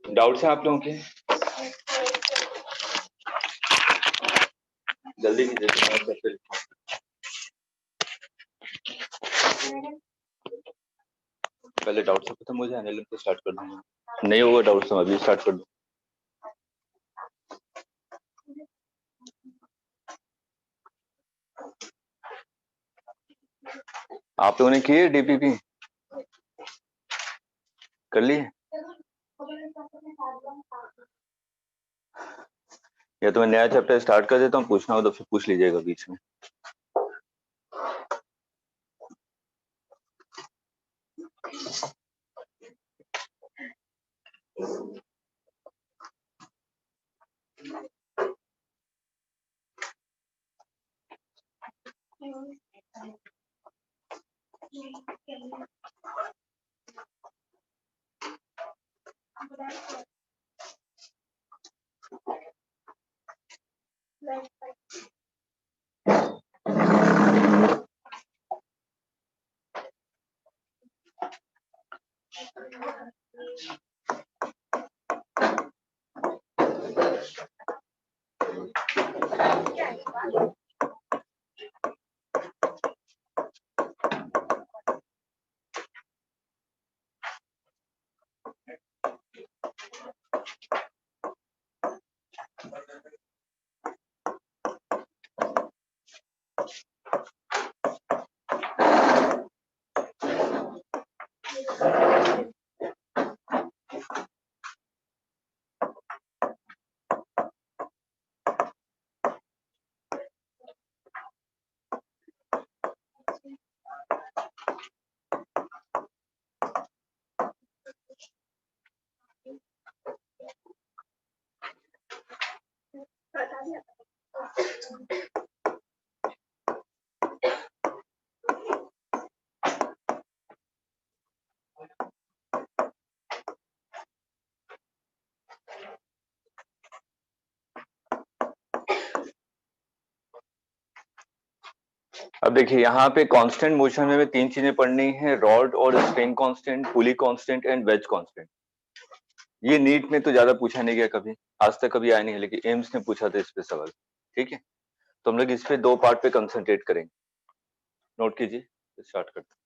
Doubts हैं आप लोगों के? जल्दी कीजिए। पहले डाउट से खत्म हो जाए, एनालिसिस को स्टार्ट कर दूंगा। नहीं होगा डाउट से अभी स्टार्ट कर दूं। आप लोगों ने किए डीपीपी? कर लिए? या तो मैं नया चैप्टर स्टार्ट कर देता हूँ, पूछना हो तो फिर पूछ लीजिएगा बीच में। अब देखिए यहाँ पे कांस्टेंट मोशन में तीन चीजें पढ़नी है, रॉड और spring constant, pulley constant and wedge constant. ये नीट में तो ज्यादा पूछा नहीं गया कभी, आज तक कभी आया नहीं है, लेकिन एम्स ने पूछा था इस पे सवाल। ठीक है, तो हम लोग इस पे दो पार्ट पे कंसंट्रेट करेंगे। नोट कीजिए, स्टार्ट करते हैं।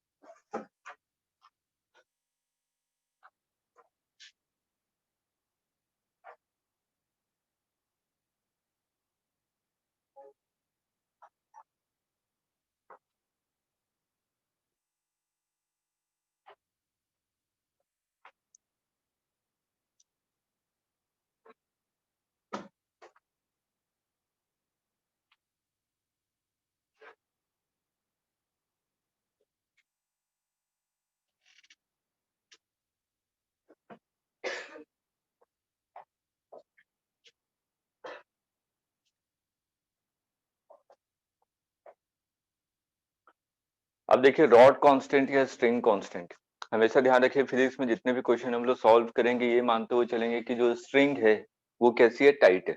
अब देखिए रॉड कांस्टेंट या स्ट्रिंग कांस्टेंट, हमेशा ध्यान रखिए फिजिक्स में जितने भी क्वेश्चन हम लोग सॉल्व करेंगे ये मानते हुए चलेंगे कि जो स्ट्रिंग है वो कैसी है, टाइट है।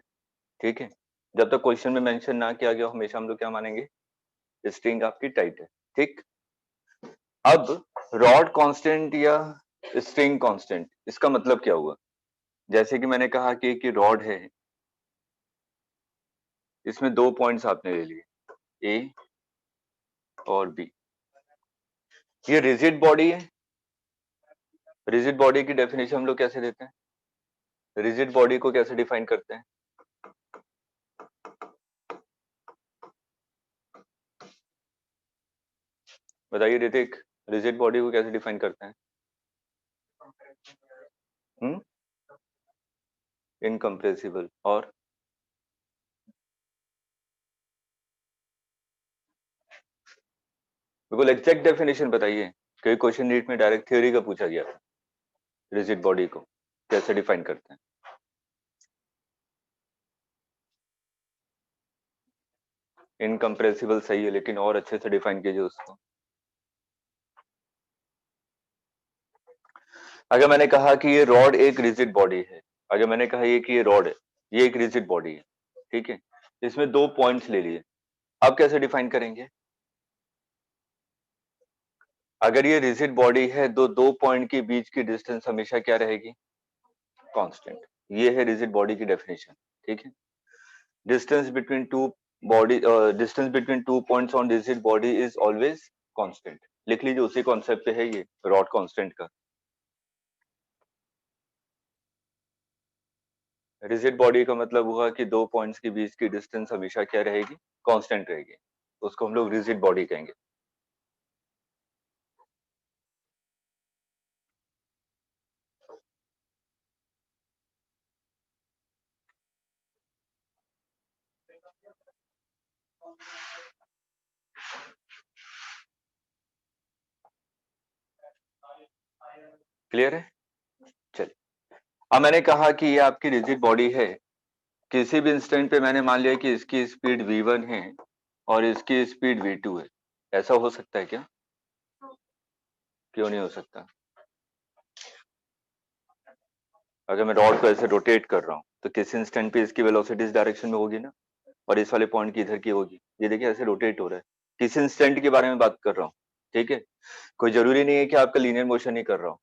ठीक है, जब तक क्वेश्चन में मेंशन ना किया गया हमेशा हम लोग क्या मानेंगे, स्ट्रिंग आपकी टाइट है। ठीक, अब रॉड कांस्टेंट या स्ट्रिंग कांस्टेंट इसका मतलब क्या हुआ? जैसे कि मैंने कहा कि रॉड है, इसमें दो पॉइंट्स आपने ले लिए, ए और बी। ये रिजिड बॉडी है। रिजिड बॉडी की डेफिनेशन हम लोग कैसे देते हैं, रिजिड बॉडी को कैसे डिफाइन करते हैं? बताइए ऋतिक, रिजिड बॉडी को कैसे डिफाइन करते हैं? इनकम्प्रेसिबल। और बिल्कुल एग्जैक्ट डेफिनेशन बताइए। कई क्वेश्चन नीट में डायरेक्ट थ्योरी का पूछा गया था, रिजिड बॉडी को कैसे डिफाइन करते हैं? इनकम्प्रेसिबल सही है, लेकिन और अच्छे से डिफाइन कीजिए उसको। अगर मैंने कहा कि ये रॉड एक रिजिड बॉडी है, अगर मैंने कहा ये कि ये रॉड है, ये एक रिजिड बॉडी है, ठीक है। इसमें 2 पॉइंट्स ले लिए, अब कैसे डिफाइन करेंगे? अगर ये रिजिड बॉडी है तो 2 पॉइंट के बीच की डिस्टेंस हमेशा क्या रहेगी? कांस्टेंट। ये है रिजिड बॉडी की डेफिनेशन, ठीक है। Distance between two body distance between two points on rigid body is always constant. लिख लीजिए, उसी कॉन्सेप्ट पे है ये रॉड कांस्टेंट का। रिजिड बॉडी का मतलब हुआ कि 2 पॉइंट्स के बीच की डिस्टेंस हमेशा क्या रहेगी? कांस्टेंट रहेगी, उसको हम लोग रिजिड बॉडी कहेंगे। क्लियर है? चलिए, अब मैंने कहा कि ये आपकी रिजिड बॉडी है। किसी भी इंस्टेंट पे मैंने मान लिया कि इसकी स्पीड v1 है और इसकी स्पीड v2 है। ऐसा हो सकता है क्या? क्यों नहीं हो सकता? अगर मैं रॉड को ऐसे रोटेट कर रहा हूँ तो किस इंस्टेंट पे इसकी वेलोसिटी इस डायरेक्शन में होगी ना, और इस वाले पॉइंट की इधर की होगी। ये देखिए ऐसे रोटेट हो रहा है, किस इंस्टेंट के बारे में बात कर रहा हूँ, ठीक है। कोई जरूरी नहीं है कि आपका लीनियर मोशन ही कर रहा हूँ,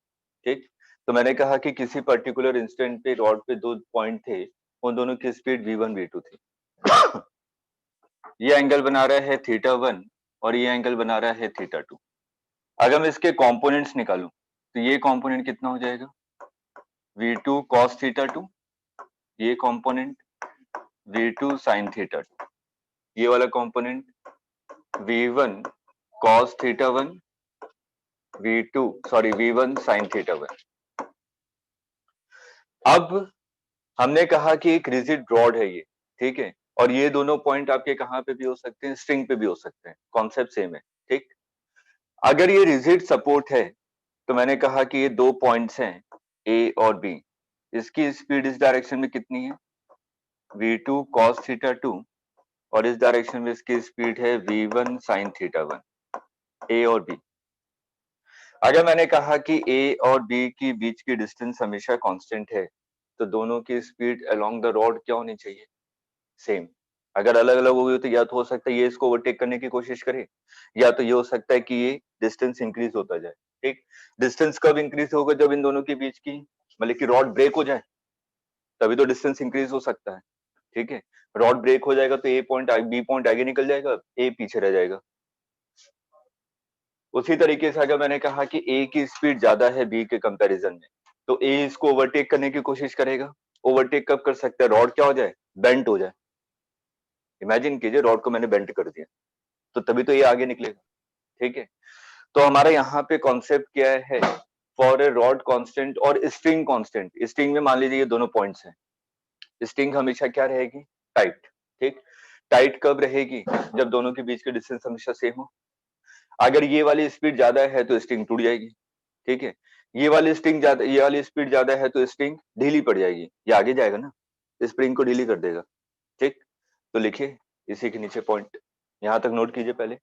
ठीक। तो मैंने कहा कि किसी पर्टिकुलर इंस्टेंट पे रॉड पे 2 पॉइंट थे, उन दोनों की स्पीड v1 v2 थी। ये एंगल बना रहा है θ1 और ये एंगल बना रहा है θ2। अगर मैं इसके कंपोनेंट्स निकालूं तो ये कंपोनेंट कितना हो जाएगा? v2 cos θ2, ये कंपोनेंट v2 sin θ2, ये वाला component v1 cos θ1, v2 sorry v1 sin θ1। अब हमने कहा कि एक रिजिड रॉड है ये, ठीक है। और ये दोनों पॉइंट आपके कहाँ पे भी हो सकते हैं? स्ट्रिंग पे भी हो सकते हैं, कॉन्सेप्ट सेम है, ठीक। अगर ये रिजिड सपोर्ट है तो मैंने कहा कि ये 2 पॉइंट्स हैं ए और बी, इसकी स्पीड इस डायरेक्शन में कितनी है? v2 cos θ2 और इस डायरेक्शन में इसकी स्पीड है v1 sin θ1। ए और बी। अगर मैंने कहा कि ए और बी की बीच की डिस्टेंस हमेशा कांस्टेंट है, तो दोनों की स्पीड अलोंग द रॉड क्या होनी चाहिए? सेम। अगर अलग अलग होगी तो या तो हो सकता है ये इसको ओवरटेक करने की कोशिश करे, या तो ये हो सकता है कि ये डिस्टेंस इंक्रीज होता जाए, ठीक। डिस्टेंस कब इंक्रीज होगा? जब इन दोनों के बीच की मतलब कि रॉड ब्रेक हो जाए, तभी तो डिस्टेंस इंक्रीज हो सकता है, ठीक है। रॉड ब्रेक हो जाएगा तो ए पॉइंट बी पॉइंट आगे निकल जाएगा, ए पीछे रह जाएगा। उसी तरीके से अगर मैंने कहा कि ए की स्पीड ज्यादा है बी के कंपैरिजन में, तो ए इसको ओवरटेक करने की कोशिश करेगा। ओवरटेक कब कर सकता है? रॉड क्या हो जाए? बेंट हो जाए। इमेजिन कीजिए रॉड को मैंने बेंट कर दिया, तो तभी तो ये आगे निकलेगा, ठीक है। तो हमारा यहाँ पे कॉन्सेप्ट क्या है? फॉर ए रॉड कांस्टेंट और स्ट्रिंग कांस्टेंट। स्ट्रिंग में मान लीजिए ये दोनों पॉइंट्स हैं, स्ट्रिंग हमेशा क्या रहेगी? टाइट, ठीक। टाइट कब रहेगी? जब दोनों के बीच की डिस्टेंस हमेशा सेम हो। अगर ये वाली स्पीड ज्यादा है तो स्ट्रिंग टूट जाएगी, ठीक है। ये वाली स्पीड ज्यादा है तो स्ट्रिंग ढीली पड़ जाएगी, ये आगे जाएगा ना, स्प्रिंग को ढीली कर देगा, ठीक। तो लिखिए इसी के नीचे पॉइंट, यहां तक नोट कीजिए पहले।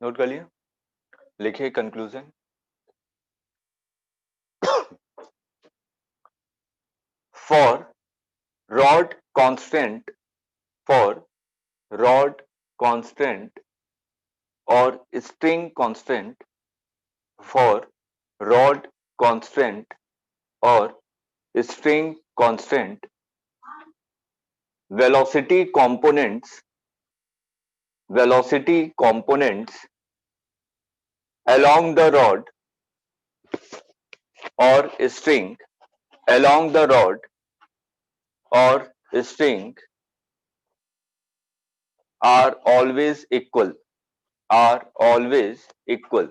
नोट कर लिया? लिखिए conclusion. for rod constant, for rod constant or string constant, for rod constant or string constant, velocity components, velocity components along the rod or string, along the rod or string are always equal, are always equal.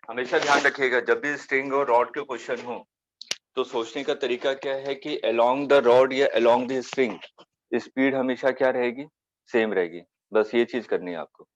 हमेशा ध्यान रखिएगा जब भी string और rod के question हो तो सोचने का तरीका क्या है कि अलोंग द रॉड या अलोंग द स्ट्रिंग स्पीड हमेशा क्या रहेगी, सेम रहेगी। बस ये चीज करनी है आपको।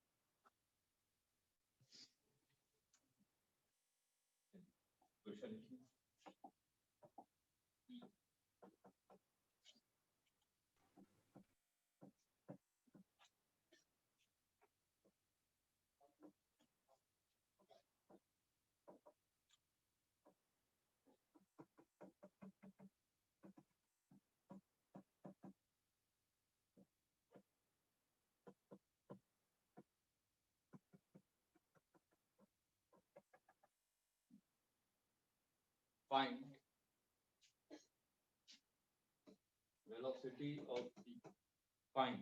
Find velocity of B. Find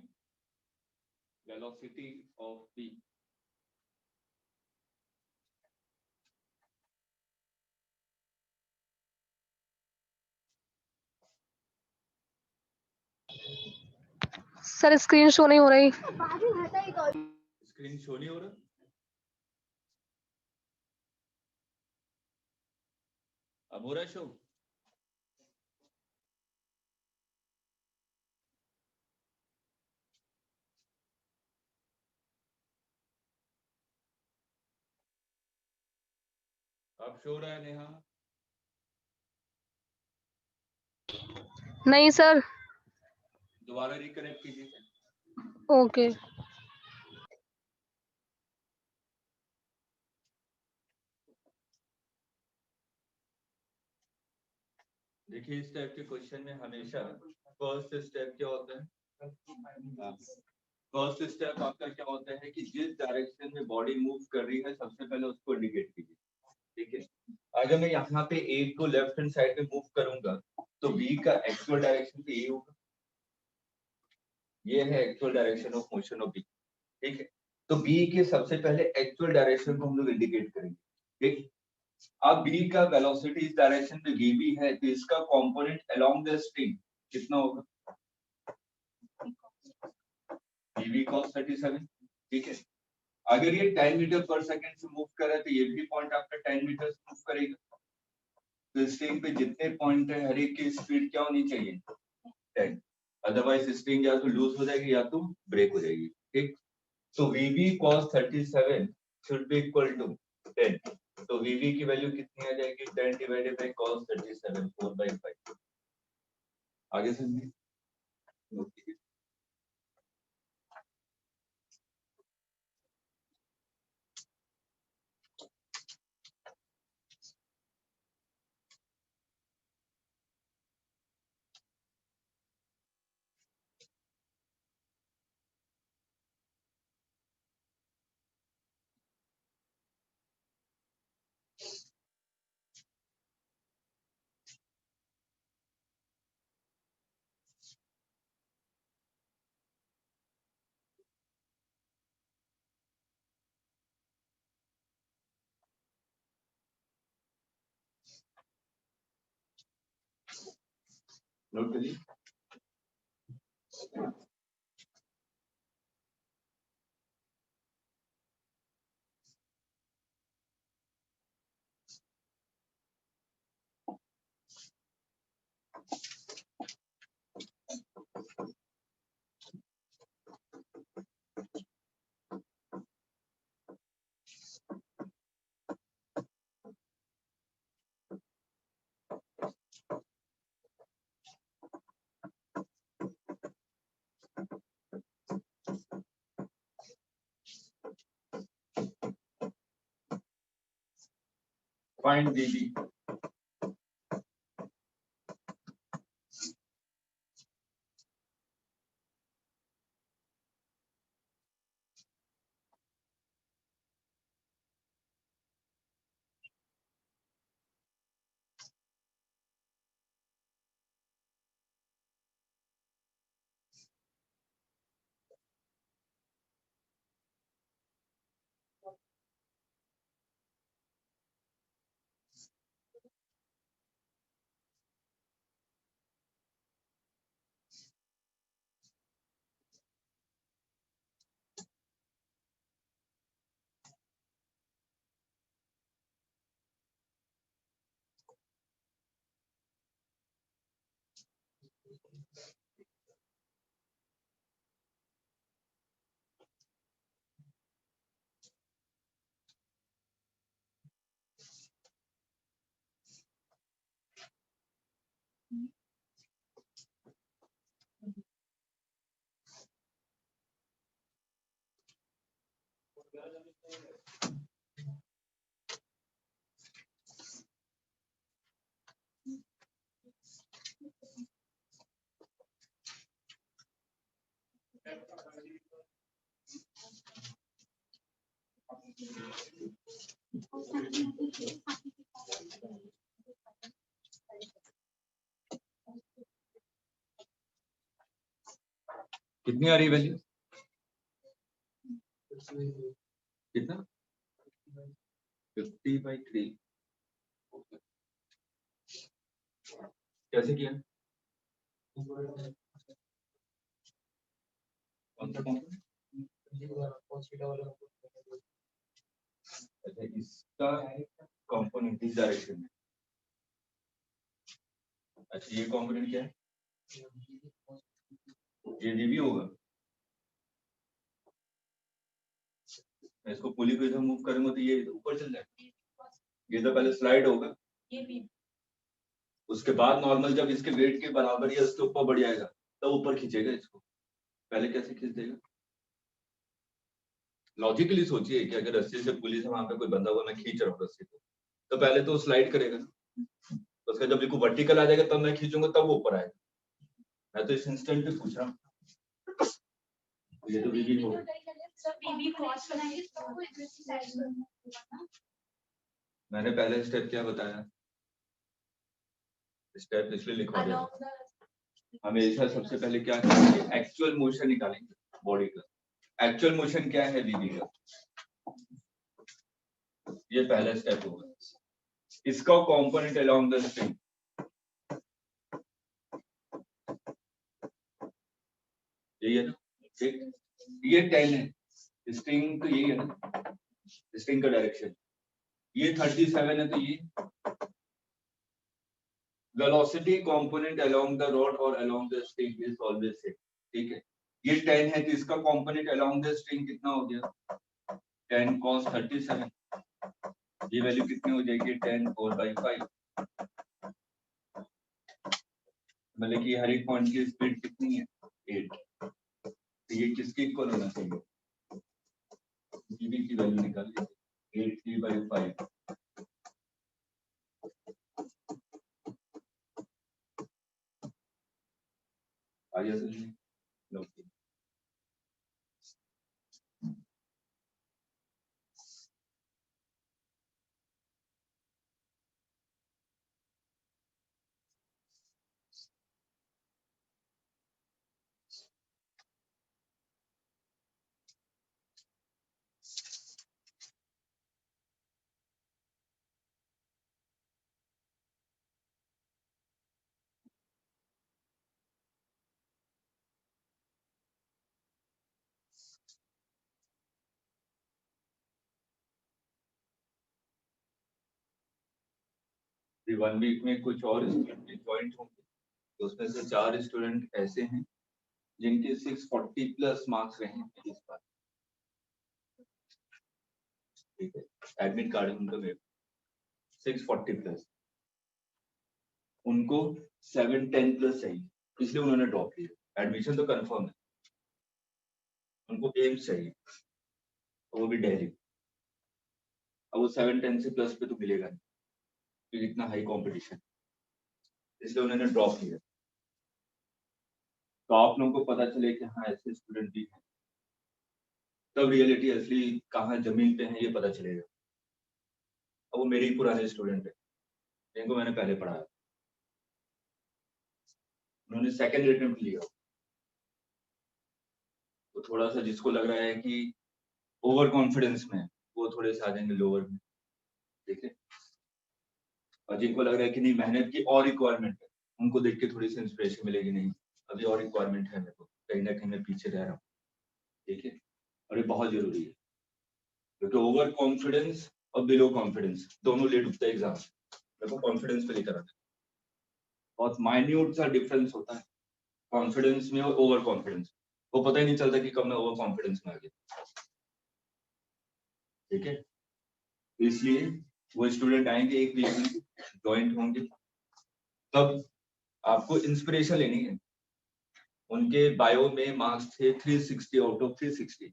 velocity of B. Sir screen show नहीं हो रही। स्क्रीन शो नहीं हो रहा? अब हो रहा है शो? अब शो रहा है नेहा? नहीं सर। दोबारा रिकनेक्ट कीजिए। ओके। देखिए इस टाइप के क्वेश्चन में हमेशा फर्स्ट स्टेप क्या होता है, फर्स्ट स्टेप आपका क्या होता है कि जिस डायरेक्शन में बॉडी मूव कर रही है सबसे पहले उसको इंडिकेट कीजिए। ठीक है, अगर मैं यहाँ पे ए को लेफ्ट हैंड साइड में मूव करूंगा तो बी का एक्चुअल डायरेक्शन तो ये होगा, ये है actual direction of motion of B. ठीक है, तो बी के सबसे पहले एक्चुअल डायरेक्शन को हम लोग इंडिकेट करेंगे। ठीक, अब बी का वेलोसिटी इस डायरेक्शन में वीबी है तो इसका कंपोनेंट अलोंग द स्ट्रिंग कितना होगा, वीबी cos 37। ठीक है, अगर ये 10 मीटर पर सेकंड से मूव कर रहा है तो ये भी पॉइंट आपका 10 मीटर से मूव करेगा। तो स्ट्रिंग पे जितने पॉइंट है हर एक की स्पीड क्या होनी चाहिए, 10, अदरवाइज स्ट्रिंग या तो लूज हो जाएगी या तो ब्रेक हो जाएगी। ठीक, so VB cos 37 should be equal to 10। तो VB की वैल्यू कितनी आ जाएगी, 10 डिवाइडेड बाय cos 37, 4/5। आगे समझिए। नोट करिए। Find VB। कितनी आ रही वैल्यू? कितना? 50/3। कैसे किया? कौन सा कंपोनेंट? अच्छा, इसका कंपोनेंट इस डायरेक्शन में। अच्छा, ये कंपोनेंट क्या है? ये DB होगा। मैं इसको पुली को इधर मूव करूंगा तो ये ऊपर चल जाएगा। ये तो पहले स्लाइड होगा, उसके बाद नॉर्मल जब इसके वेट के बराबर या उसके ऊपर बढ़ जाएगा तो ऊपर खींचेगा इसको। पहले कैसे खींच देगा? लॉजिकली सोचिए कि अगर रस्सी से पुली से वहां पे कोई बंधा हुआ, मैं खींच रहा हूँ रस्सी को, तो पहले तो स्लाइड करेगा, तो उसका जब बिल्कुल वर्टिकल आ जाएगा तब मैं खींचूंगा, तब वो ऊपर आएगा। मैं तो इस इंस्टेंट पे पूछ रहा हूँ। ये तो बीबी होगा। मैंने पहले स्टेप क्या बताया? स्टेप इसलिए लिखवा दिया, हमेशा सबसे पहले क्या करेंगे? एक्चुअल मोशन निकालेंगे बॉडी का। एक्चुअल मोशन क्या है बीबी का? ये पहला स्टेप होगा। इसका कंपोनेंट अलोंग द स्ट्रिंग, यही है ना? ठीक, ये 10 है, स्ट्रिंग तो यही है ना, स्ट्रिंग का डायरेक्शन। ये 37 है, तो ये velocity component along the rod और along the string is always same. ठीक है, ये 10 है, तो इसका कंपोनेंट अलोंग द स्ट्रिंग कितना हो गया? 10 cos 37। ये वैल्यू कितनी हो जाएगी? 10 4/5। मतलब कि हर एक पॉइंट की स्पीड कितनी है? 8। तो ये किसके इक्वल होना चाहिए? जीबी की वैल्यू निकाल लीजिए, 8 3/5। आइए सुनिए। वन वीक में कुछ और स्टूडेंट ज्वाइन होंगे, तो उसमें से 4 स्टूडेंट ऐसे हैं जिनके 640 प्लस मार्क्स रहे हैं इस बार। ठीक है, एडमिट कार्ड है उनका, मेरे 640 प्लस, उनको 710 प्लस चाहिए, इसलिए उन्होंने ड्रॉप किया। एडमिशन तो कंफर्म है, उनको एम्स चाहिए, तो वो भी दिल्ली। अब वो 710 से प्लस पे तो मिलेगा नहीं, कि इतना हाई कंपटीशन, इसलिए उन्होंने ड्रॉप किया। तो आप लोगों को पता चले कि हाँ ऐसे स्टूडेंट भी हैं, तब रियलिटी असली कहाँ जमीन पे है ये पता चलेगा। अब वो मेरे ही पुराने स्टूडेंट है, जिनको मैंने पहले पढ़ाया, उन्होंने सेकंड अटेम्प्ट लिया। तो थोड़ा सा जिसको लग रहा है कि ओवर कॉन्फिडेंस में, वो थोड़े से आ जाएंगे लोअर में, ठीक है। और जिनको लग रहा है कि नहीं मेहनत की और रिक्वायरमेंट है, उनको देख के थोड़ी सी इंस्पिरेशन मिलेगी, नहीं अभी और रिक्वायरमेंट है मेरे को, कहीं ना कहीं मैं पीछे रह रहा हूँ, ठीक है। और ये बहुत जरूरी है, क्योंकि ओवर कॉन्फिडेंस और बिलो कॉन्फिडेंस दोनों लेट उठता है एग्जाम, मेरे को कॉन्फिडेंस पे लेकर आता है। बहुत माइन्यूट सा डिफरेंस होता है कॉन्फिडेंस में और ओवर कॉन्फिडेंस, वो पता ही नहीं चलता कि कब मैं ओवर कॉन्फिडेंस में आ गया, ठीक है। इसलिए वो स्टूडेंट आएंगे एक वीक में, ज्वाइंट होंगे, तब आपको इंस्पिरेशन लेनी है। उनके बायो में मार्क्स थे 360 आउट ऑफ 360,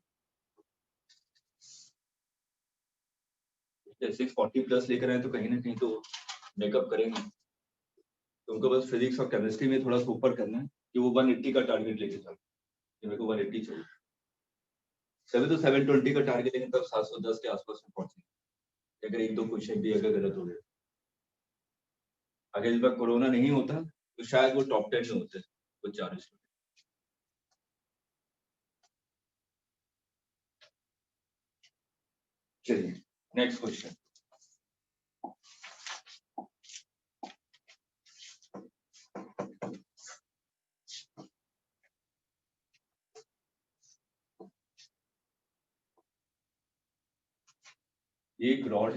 640 प्लस लेकर आए तो कहीं ना कहीं तो मेकअप करेंगे। तो उनको बस फिजिक्स और केमिस्ट्री में थोड़ा सा ऊपर करना है कि वो 180 का टारगेट लेके चलो, कि मेरे को 180 चाहिए। तभी तो 720 का टारगेट लेंगे, तब 710 के आसपास में पहुंचेंगे, अगर एक दो क्वेश्चन भी अगर गलत हो गए। अगर इस बार कोरोना नहीं होता तो शायद वो टॉप 10 में होते, वो 4 स्टूडेंट। चलिए नेक्स्ट क्वेश्चन। एक रॉड,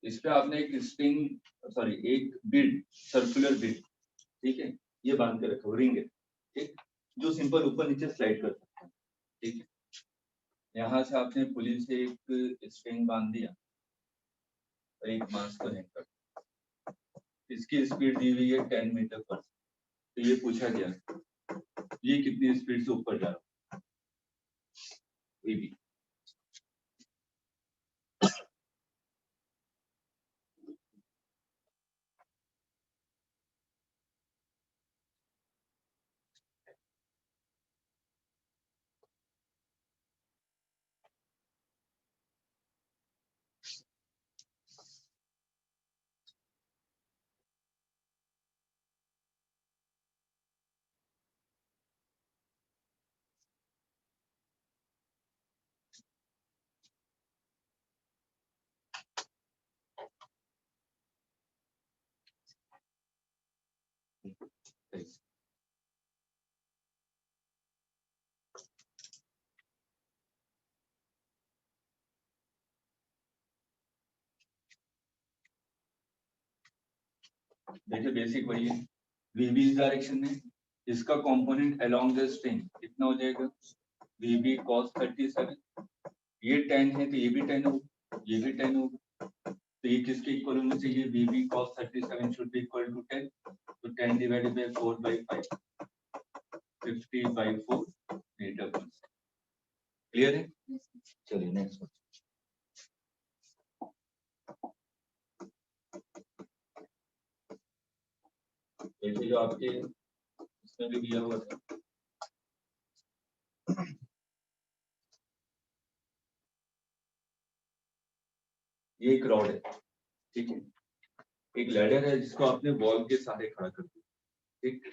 इस पे आपने एक स्ट्रिंग सॉरी एक बीड, सर्कुलर बीड, ठीक है, ये बांध के रखो, रिंग है, ठीक, जो सिंपल ऊपर नीचे स्लाइड कर सकता है, ठीक है। यहाँ से आपने पुली से एक स्ट्रिंग बांध दिया और एक मास को हैंग कर, इसकी स्पीड दी हुई है 10 मीटर पर, तो ये पूछा गया ये कितनी स्पीड से ऊपर जा रहा है, ये भी। देखिए बेसिक वही है, वीबी इस डायरेक्शन में, इसका कंपोनेंट अलोंग द स्ट्रिंग कितना हो जाएगा, वीबी cos 37, ये 10 है तो ये भी 10 होगा, ये भी 10 होगा, तो ये किसके इक्वल होना चाहिए, VB cos 37 should be equal to 10, तो 10 divided by 4 by 5, 50 by 4 metre पर। क्लियर है? चलिए नेक्स्ट क्वेश्चन। देखिए जो आपके इसमें भी दिया हुआ था, ये एक रॉड है, ठीक है, एक लैडर है जिसको आपने वॉल के सहारे खड़ा कर दिया, ठीक,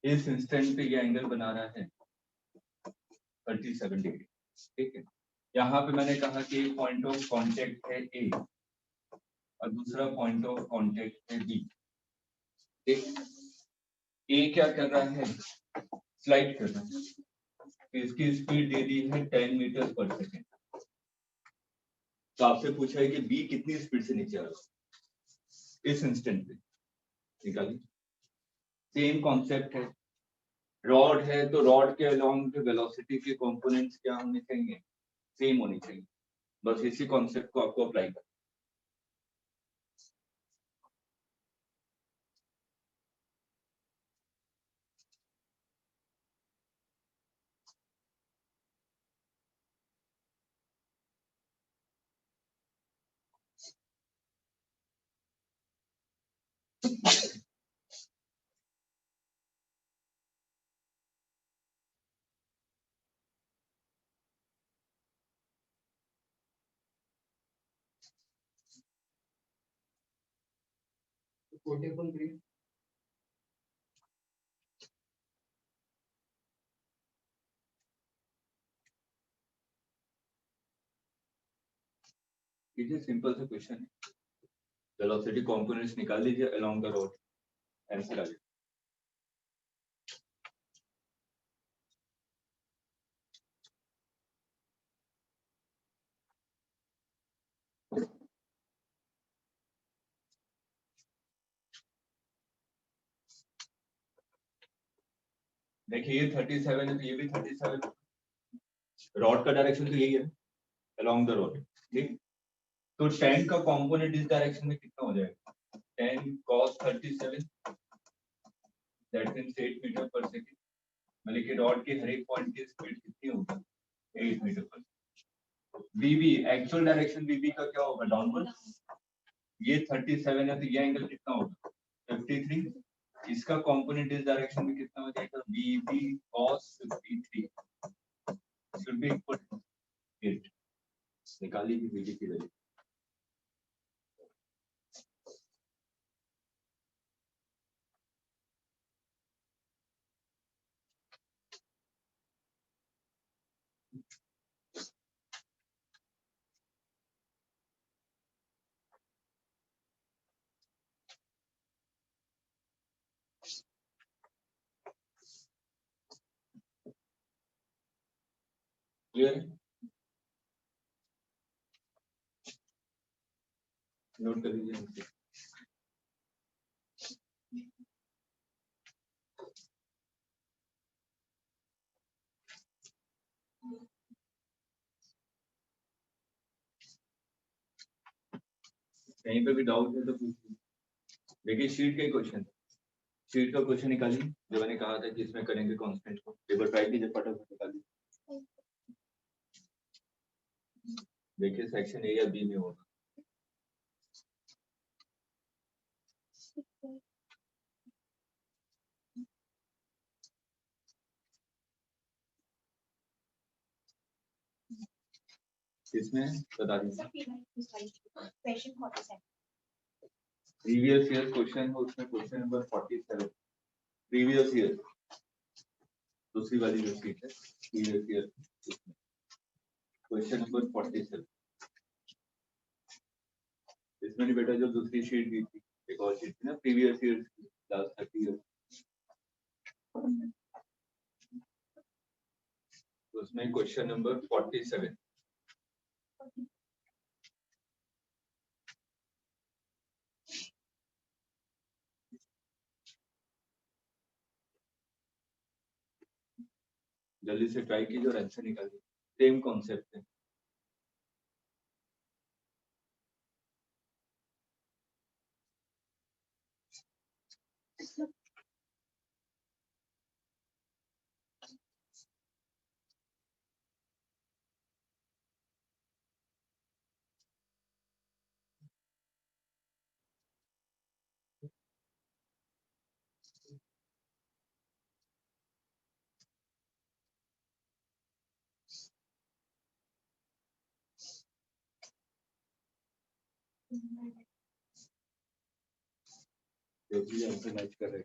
इस इंस्टेंट पे ये एंगल बना रहा है 37 डिग्री, ठीक है। यहाँ पे मैंने कहा कि एक पॉइंट ऑफ कांटेक्ट है ए और दूसरा पॉइंट ऑफ कांटेक्ट है बी, ठीक। ए क्या कर रहा है, स्लाइड कर रहा है, तो इसकी स्पीड दे दी है 10 मीटर पर सेकेंड। तो आपसे पूछा है कि बी कितनी स्पीड से नीचे आ रहा है इस इंस्टेंट पे, निकालिए। सेम कॉन्सेप्ट है, रॉड है तो रॉड के अलोंग वेलोसिटी के कंपोनेंट्स क्या होने चाहिए, सेम होनी चाहिए, बस इसी कॉन्सेप्ट को आपको अप्लाई करना। सिंपल सा क्वेश्चन है, वेलोसिटी कंपोनेंट्स निकाल लीजिए अलोंग द रोड, आंसर आ गया। देखिए ये 37 है तो ये भी 37, रॉड का डायरेक्शन तो यही है अलोंग द रोड, ठीक। तो 10 का कंपोनेंट इस डायरेक्शन में कितना हो जाएगा, 10 cos 37 दैट मींस 8 मीटर पर सेकंड, मतलब कि रॉड के हर एक पॉइंट की स्पीड कितनी होगी, 8 मीटर पर। बीबी एक्चुअल डायरेक्शन बीबी का क्या होगा, डाउनवर्ड। ये 37 है तो ये एंगल कितना होगा, 53। इसका कंपोनेंट इस डायरेक्शन में कितना हो जाएगा, बीबी cos 53 should be equal to 8। निकाल लीजिए बीबी की वैल्यू। क्लियर है, नोट कर लीजिए। कहीं पे भी डाउट है तो पूछिए। देखिए शीट का क्वेश्चन, शीट का क्वेश्चन निकालिए जो मैंने कहा था कि इसमें करेंगे कांस्टेंट को, एक बार ट्राई कीजिए, फटाफट निकालिए। देखिए सेक्शन ए या बी में होगा। इसमें बता दीजिए प्रीवियस ईयर क्वेश्चन हो, उसमें क्वेश्चन नंबर 47 प्रीवियस ईयर, दूसरी वाली जो शीट है प्रीवियस ईयर, क्वेश्चन नंबर 47। इसमें नहीं बेटा, जो दूसरी शीट दी थी, एक और शीट थी ना प्रीवियस ईयर लास्ट 30 ईयर, उसमें क्वेश्चन नंबर 47। जल्दी से ट्राई कीजिए और आंसर निकालिए, सेम कॉन्सेप्ट है। जो भी आंसर मैच कर रहे हैं।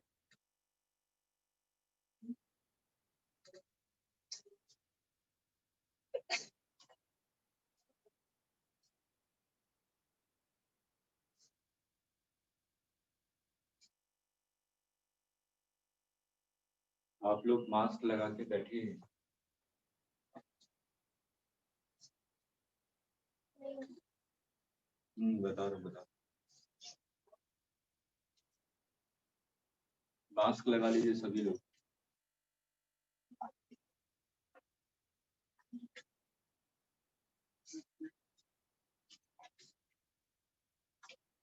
आप लोग मास्क लगा के बैठिए। बता रहा हूँ, मास्क लगा लीजिए सभी लोग।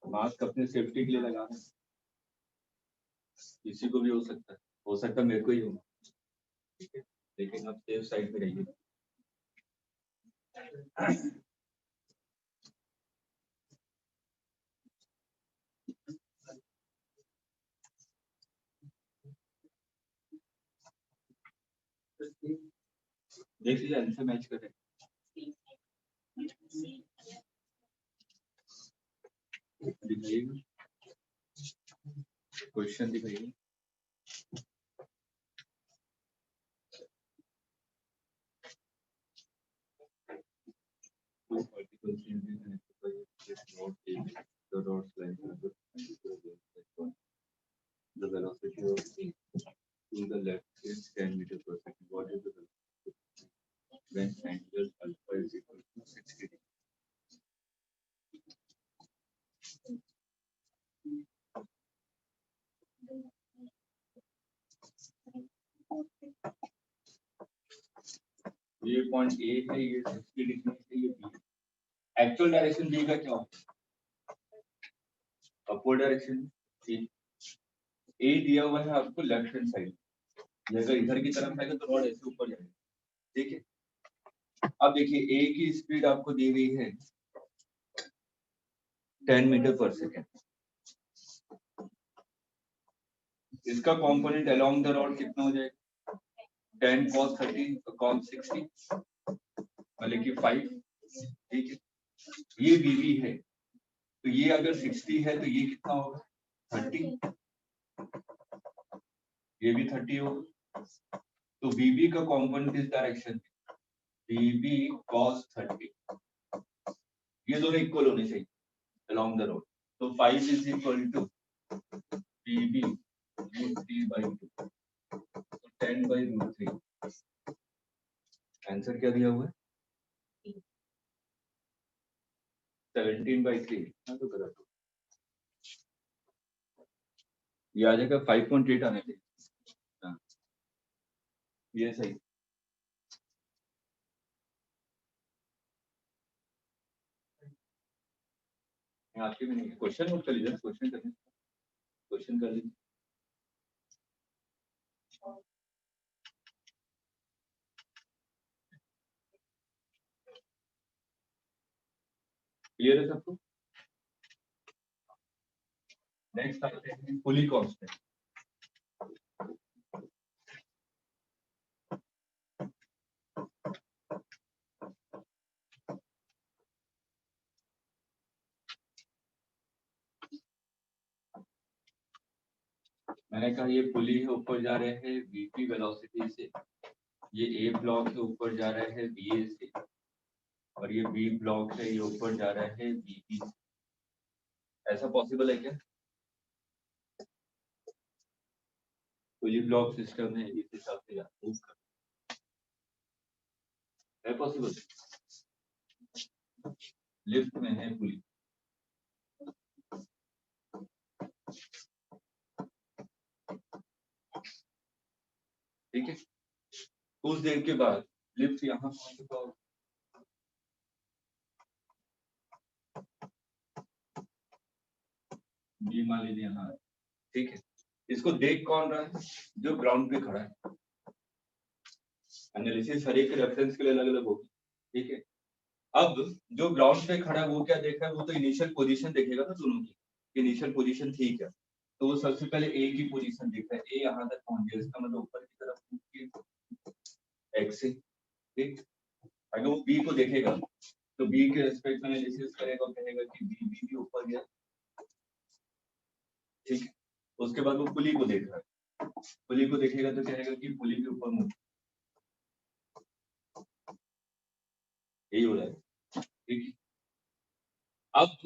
मास्क अपने सेफ्टी के लिए लगा रहे हैं, किसी को भी हो सकता है मेरे को ही हो, ठीक है, लेकिन आप सेफ साइड पे रहिए। देख लीजिए आंसर मैच कर रहे दिखाइएगा, क्वेश्चन दिखाइए। Two particles in an exercise is not taken. The rods line the velocity of to the left is 10 meters per second. What is the velocity when angle alpha is equal to 60 degrees? ये point A है, ये 60 degree है, ये B. Actual direction B का क्या होगा? Upward direction. ए दिया हुआ है आपको लेफ्ट हैंड साइड, अगर इधर की तरफ आएगा तो रॉड ऐसे ऊपर जाएगा, ठीक है। अब देखिए ए की स्पीड आपको दी हुई है 10 मीटर पर सेकेंड, इसका कंपोनेंट अलोंग द रॉड कितना हो जाएगा? 10 cos 30 तो cos 60 मतलब कि 5, ठीक है। ये बीबी है तो ये अगर 60 है तो ये कितना होगा? 30, ये भी 30 होगा। तो बीबी का कंपोनेंट इस डायरेक्शन में बीबी cos 30, ये दोनों इक्वल होने चाहिए अलोंग द रोड। तो 5 इज इक्वल टू बीबी √3/2, तो 10/√3। आंसर क्या दिया हुआ है? 17/3। तो गलत हो, ये आ जाएगा 5.8 आने चाहिए। हाँ, ये सही। आपके भी नहीं है। क्वेश्चन नोट कर लीजिए, क्वेश्चन करने, क्वेश्चन कर लीजिए। क्लियर है सबको? नेक्स्ट आते हैं पुली कांस्टेंट। मैंने कहा ये पुली है, ऊपर जा रहे हैं वीपी वेलोसिटी से, ये ए ब्लॉक है ऊपर जा रहा है बीए से, और ये बी ब्लॉक है ये ऊपर जा रहा है बीबी से। ऐसा पॉसिबल है क्या? पुली ब्लॉक सिस्टम है, इस हिसाब से मूव कर, है पॉसिबल? लिफ्ट में है पुली, ठीक है। कुछ देर के बाद लिफ्ट यहाँ पहुंच चुका होगा, बी मान लीजिए यहाँ, ठीक है। इसको देख कौन रहा है? जो ग्राउंड पे खड़ा है। एनालिसिस हर एक रेफरेंस के लिए अलग अलग होगी, ठीक है। अब जो ग्राउंड पे खड़ा है वो क्या देख रहा है? वो तो इनिशियल पोजीशन देखेगा ना दोनों की, इनिशियल पोजीशन ठीक है, तो वो सबसे पहले ए की पोजीशन देख रहा है। ए यहाँ तक पहुंच गया, इसका मतलब ऊपर की तरफ एक्स से, ठीक। अगर वो बी को देखेगा तो बी के रिस्पेक्ट में एनालिसिस करेगा और कहेगा कि बी बी भी ऊपर गया, ठीक है। उसके बाद वो पुली को देख रहा है, पुली को देखेगा तो कहेगा कि पुली के ऊपर मूव, यही हो रहा है, ठीक है। अब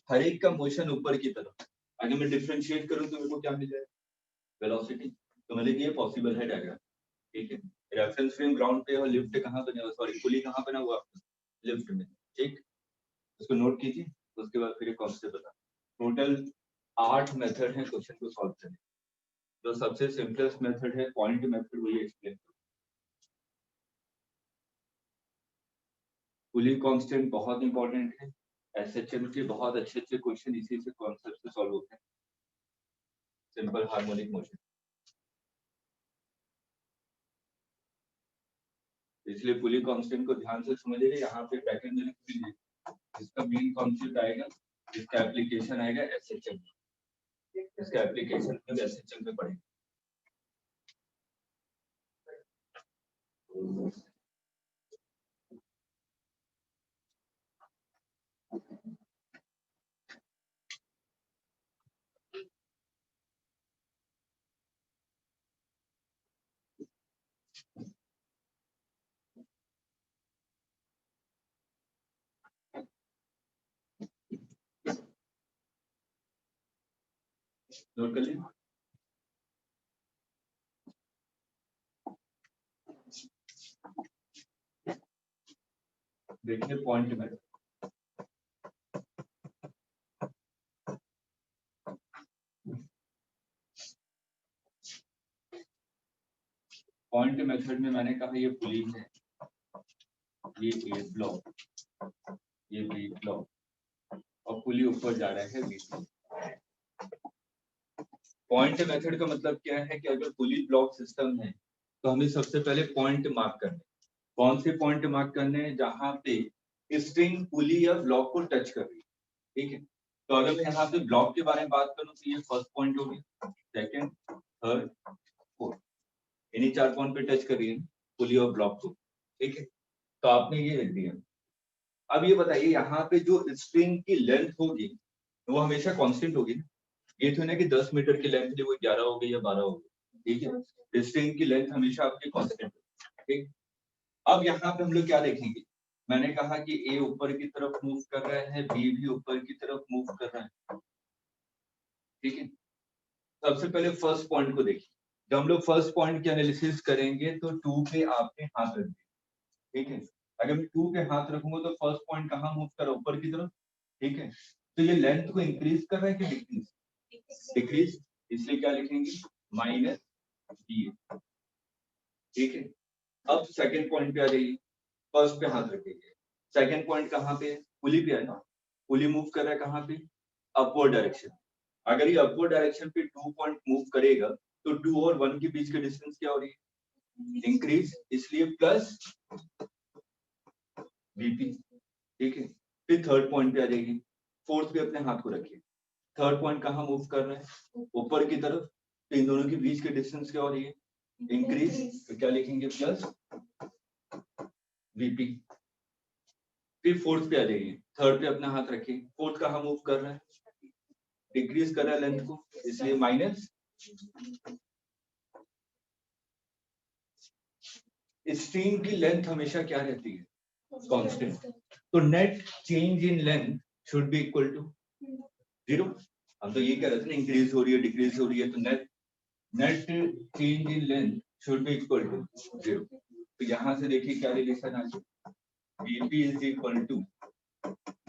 हर एक का मोशन ऊपर की तरफ, अगर मैं डिफरेंशिएट करूं तो मेरे को क्या मिल जाएगा? वेलोसिटी। तो मतलब ये पॉसिबल है डायग्राम, ठीक है। रेफरेंस फ्रेम ग्राउंड पे और लिफ्ट कहाँ बना हुआ, सॉरी पुली कहाँ बना हुआ? लिफ्ट में, ठीक। उसको नोट कीजिए, उसके बाद फिर कॉन्सेप्ट बता। टोटल 8 मेथड है क्वेश्चन को सॉल्व करने। जो सबसे सिंपलेस्ट मेथड है पॉइंट मेथड, वही एक्सप्लेन करो। पुली कांस्टेंट बहुत इंपॉर्टेंट है, एसएचएम के बहुत अच्छे अच्छे क्वेश्चन इसी से कॉन्सेप्ट से सॉल्व होते हैं। सिंपल हार्मोनिक मोशन, इसलिए पुली कांस्टेंट को ध्यान से समझिए। यहाँ पे ब्रैकेट में लिख दीजिए, इसका मेन कॉन्सेप्ट आएगा, इसका एप्लीकेशन आएगा एसएचएम, इसका एप्लीकेशन में एसएचएम में पढ़ेंगे। नोट कर लिया। देखिए पॉइंट में पॉइंट मेथड में मैंने कहा ये पुली है, ये ए ब्लॉक, ये बी ब्लॉक और पुली ऊपर जा रहा है बी। पॉइंट मेथड का मतलब क्या है कि अगर पुली ब्लॉक सिस्टम है तो हमें सबसे पहले पॉइंट मार्क करने। कौन से पॉइंट मार्क करने हैं? जहां पे स्ट्रिंग पुली या ब्लॉक को टच कर रही है, ठीक है। तो अगर मैं यहाँ पे ब्लॉक के बारे में बात करूं तो ये फर्स्ट पॉइंट हो गया, सेकंड, थर्ड, फोर्थ, इन्हीं 4 पॉइंट पे टच कर रही है पुली और ब्लॉक को, ठीक है। तो आपने ये लिख दिया। अब ये बताइए यहाँ पे जो स्ट्रिंग की लेंथ होगी वो हमेशा कांस्टेंट होगी ना। ये तो नहीं कि 10 मीटर की लेंथ वो 11 हो गई या 12 हो गई, ठीक है। स्ट्रिंग की लेंथ हमेशा आपकी कांस्टेंट है, ठीक। अब यहाँ पे हम लोग क्या देखेंगे? मैंने कहा कि ए ऊपर की तरफ मूव कर रहा है, बी भी ऊपर की तरफ मूव कर रहा है, ठीक है। सबसे पहले फर्स्ट पॉइंट को देखिए। जब हम लोग फर्स्ट पॉइंट की एनालिसिस करेंगे तो 2 पे आपने हाथ रख दिया, ठीक है। अगर मैं 2 पे हाथ रखूंगा तो फर्स्ट पॉइंट कहाँ मूव कर रहा है? ऊपर की तरफ, ठीक है। तो ये लेंथ को इंक्रीज कर रहा है कि डिक्रीज? डिक्रीज, इसलिए क्या लिखेंगे? माइनस बी, ठीक है। अब सेकंड पॉइंट पे आ जाइए, फर्स्ट पे हाथ रखेंगे। सेकंड पॉइंट कहाँ पे है? पुली पे है ना। पुली मूव कर रहा है कहाँ पे? Upward direction. अगर ये अपवर्ड डायरेक्शन पे 2 पॉइंट मूव करेगा तो 2 और 1 के बीच की डिस्टेंस क्या हो रही है? इंक्रीज, इसलिए प्लस बीपी, ठीक है। फिर थर्ड पॉइंट पे आ जाइए, फोर्थ पे अपने हाथ को रखिए। थर्ड पॉइंट कहाँ मूव कर रहा है? ऊपर की तरफ। तो इन दोनों के बीच की डिस्टेंस क्या हो रही है? इंक्रीज, तो क्या लिखेंगे? Plus BP. फिर फोर्थ पे आ जाइए, थर्ड पे अपना हाथ रखिए। फोर्थ कहाँ मूव कर रहा है? डिक्रीज कर रहा है लेंथ को, इसलिए माइनस। स्ट्रिंग की लेंथ हमेशा क्या रहती है? कांस्टेंट। तो net change in length should be equal to 0। हम तो ये कह रहे थे ना, इंक्रीज हो रही है डिक्रीज हो रही है, तो net net change in length should be equal to 0। तो यहां से देखिए क्या रिलेशन आ गया? Vp is equal to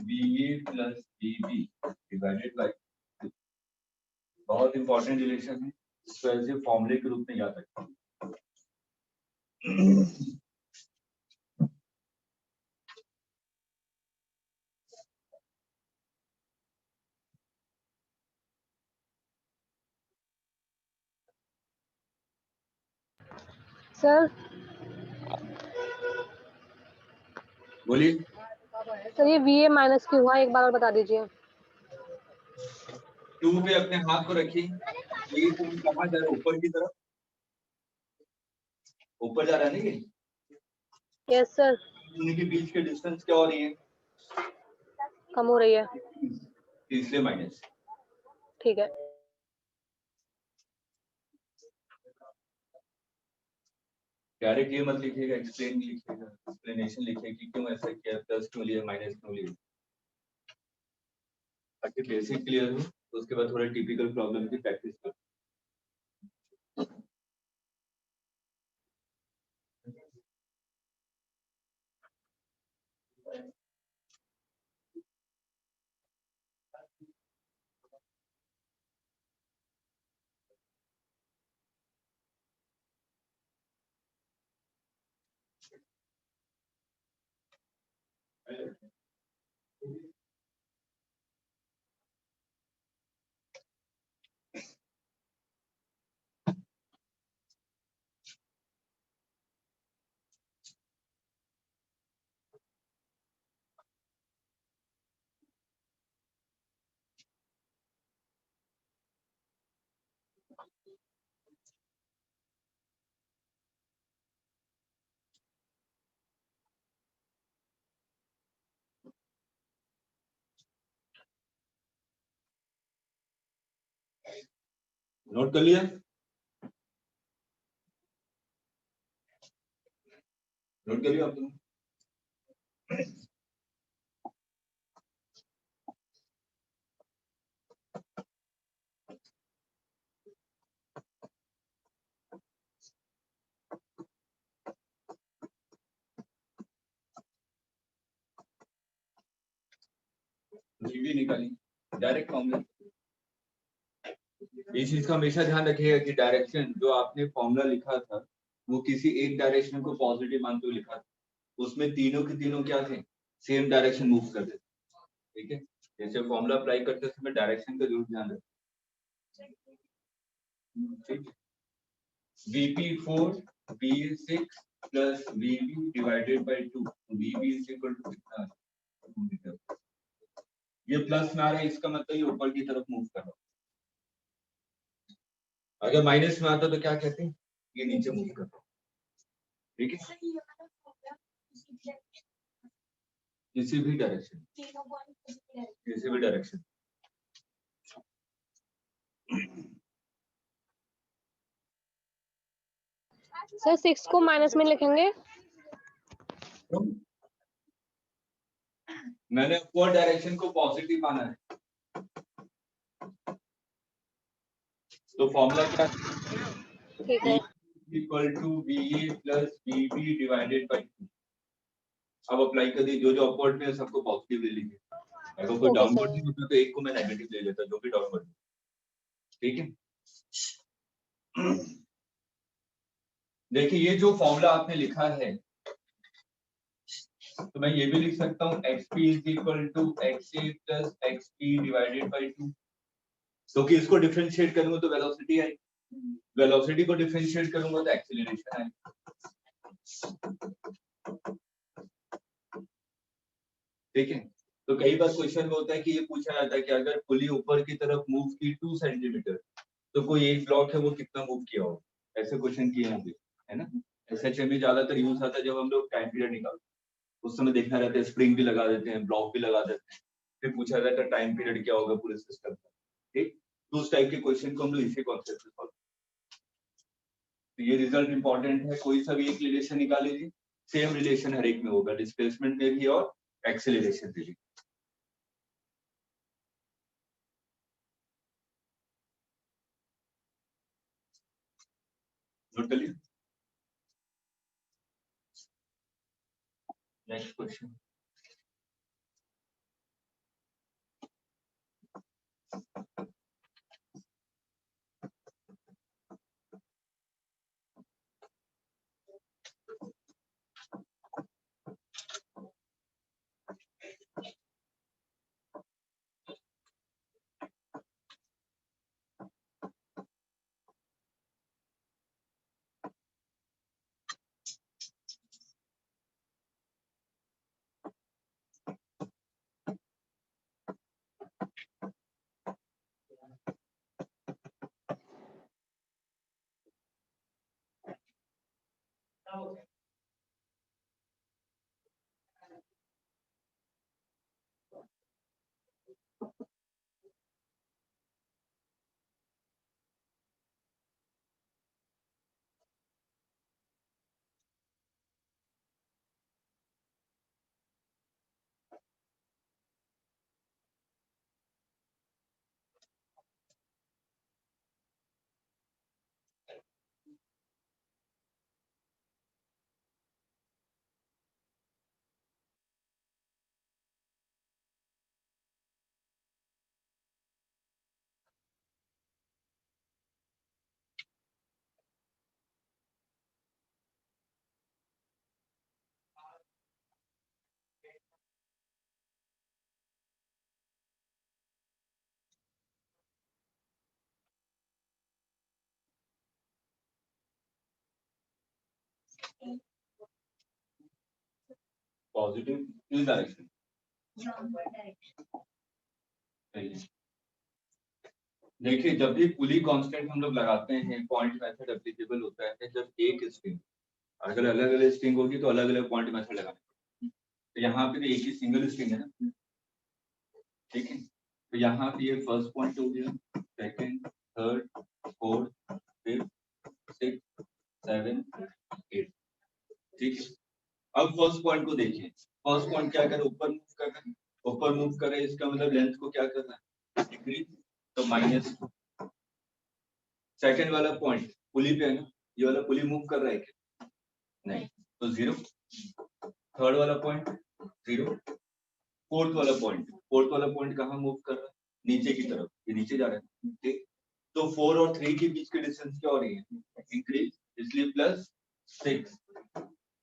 Va plus Vb divided by 2। बहुत इंपॉर्टेंट रिलेशन है, इसको ऐसे फॉर्मूले के रूप में याद रखें। सर बोलिए। सर ये VA माइनस क्यों हुआ, एक बार और बता दीजिए। 2 पे अपने हाथ को रखिए। ये पॉइंट कहाँ जा रहा है? ऊपर की तरफ, ऊपर जा रहा है ना ये। Yes sir. इनके बीच के डिस्टेंस क्या हो रही है? कम हो रही है, इसलिए माइनस। ठीक है। डायरेक्ट ये मत लिखिएगा, एक्सप्लेन लिखिएगा, एक्सप्लेनेशन लिखिए कि क्यों ऐसा किया, प्लस क्यों लिया, माइनस क्यों लिया, ताकि बेसिक क्लियर हो। तो उसके बाद थोड़ा टिपिकल प्रॉब्लम की प्रैक्टिस करो। नोट कर लिया? नोट कर लिया आपने? वीबी निकालेंगे डायरेक्ट फॉर्मूला। इस चीज का हमेशा ध्यान रखिएगा कि डायरेक्शन जो आपने फॉर्मूला लिखा था वो किसी एक डायरेक्शन को पॉजिटिव मानते हुए लिखा था, उसमें तीनों के तीनों क्या थे, सेम डायरेक्शन मूव करते थे। ठीक है, जैसे फॉर्मूला अप्लाई करते समय डायरेक्शन का जरूर ध्यान रखें। VP4 VA6 plus VB divided by 2, VB is equal to कितना, 2 मीटर। ये प्लस में आ रहा है, इसका मतलब ये ऊपर की तरफ मूव कर रहा है। अगर माइनस में आता तो क्या कहते हैं, ये नीचे मूव कर रहा है। ठीक है, किसी भी डायरेक्शन, किसी भी डायरेक्शन। सर 6 को माइनस में लिखेंगे। मैंने अपवर्ड डायरेक्शन को पॉजिटिव माना है, तो फॉर्मूला क्या है, ठीक है, equal to VA plus VB divided by 2। अब अप्लाई कर दी, जो जो अपवर्ड में है सबको पॉजिटिव ले लीजिए, अगर कोई डाउनवर्ड नहीं होता तो एक को मैं नेगेटिव ले लेता, जो भी डाउनवर्ड। ठीक है, देखिए ये जो फॉर्मूला आपने लिखा है, तो मैं ये भी लिख सकता हूँ XP is equal to XA plus XP divided by 2। क्योंकि इसको डिफरेंशिएट करूंगा तो वेलोसिटी आएगी, वेलोसिटी को डिफरेंशिएट करूंगा तो एक्सीलरेशन आएगा। ठीक है, तो कई बार क्वेश्चन में होता है कि ये पूछा जाता है कि अगर पुली ऊपर की तरफ मूव की 2 सेंटीमीटर तो कोई एक ब्लॉक है वो कितना मूव किया होगा, ऐसे क्वेश्चन किए होंगे, है ना। एसएचए में ज्यादातर यूज आता है जब हम लोग टाइम पीरियड निकालते हैं, उस समय देखना रहता है, स्प्रिंग भी लगा देते हैं, ब्लॉक भी लगा देते हैं, फिर पूछा जाता है टाइम पीरियड क्या होगा पूरे सिस्टम का। ठीक, तो उस टाइप के क्वेश्चन को हम लोग इसी कॉन्सेप्ट से सॉल्व। तो ये रिजल्ट इंपॉर्टेंट है, कोई सा भी एक रिलेशन निकाल लीजिए, सेम रिलेशन हर एक में होगा, डिस्प्लेसमेंट में भी और एक्सेलरेशन में भी। नोट कर लिया, नेक्स्ट क्वेश्चन। पॉजिटिव इस डायरेक्शन, देखिए जब भी पुली कांस्टेंट हम लोग लगाते हैं, पॉइंट मेथड एप्लीकेबल होता है जब एक स्ट्रिंग, अगर अलग अलग स्ट्रिंग होगी तो अलग अलग पॉइंट मेथड लगाने। तो यहाँ पे तो एक ही सिंगल स्ट्रिंग है ना, ठीक है, तो यहाँ पे ये फर्स्ट पॉइंट हो गया, second, third, fourth, fifth, sixth, seventh, eight. ठीक है, अब फर्स्ट पॉइंट को देखिए, फर्स्ट पॉइंट क्या करे, ऊपर मूव कर रहा है, ऊपर मूव कर रहा है, इसका मतलब लेंथ को क्या करना है, डिक्रीज, तो -2। सेकंड वाला पॉइंट पुली पे है ना, ये वाला पुली मूव कर रहा है क्या, नहीं, तो 0। थर्ड वाला पॉइंट 0, फोर्थ वाला पॉइंट फोर्थ वाला पॉइंट कहाँ मूव कर रहा है, नीचे की तरफ, ये नीचे जा रहा है, ठीक। तो 4 और 3 के बीच की डिस्टेंस क्या हो रही है, इंक्रीज, इसलिए प्लस 6।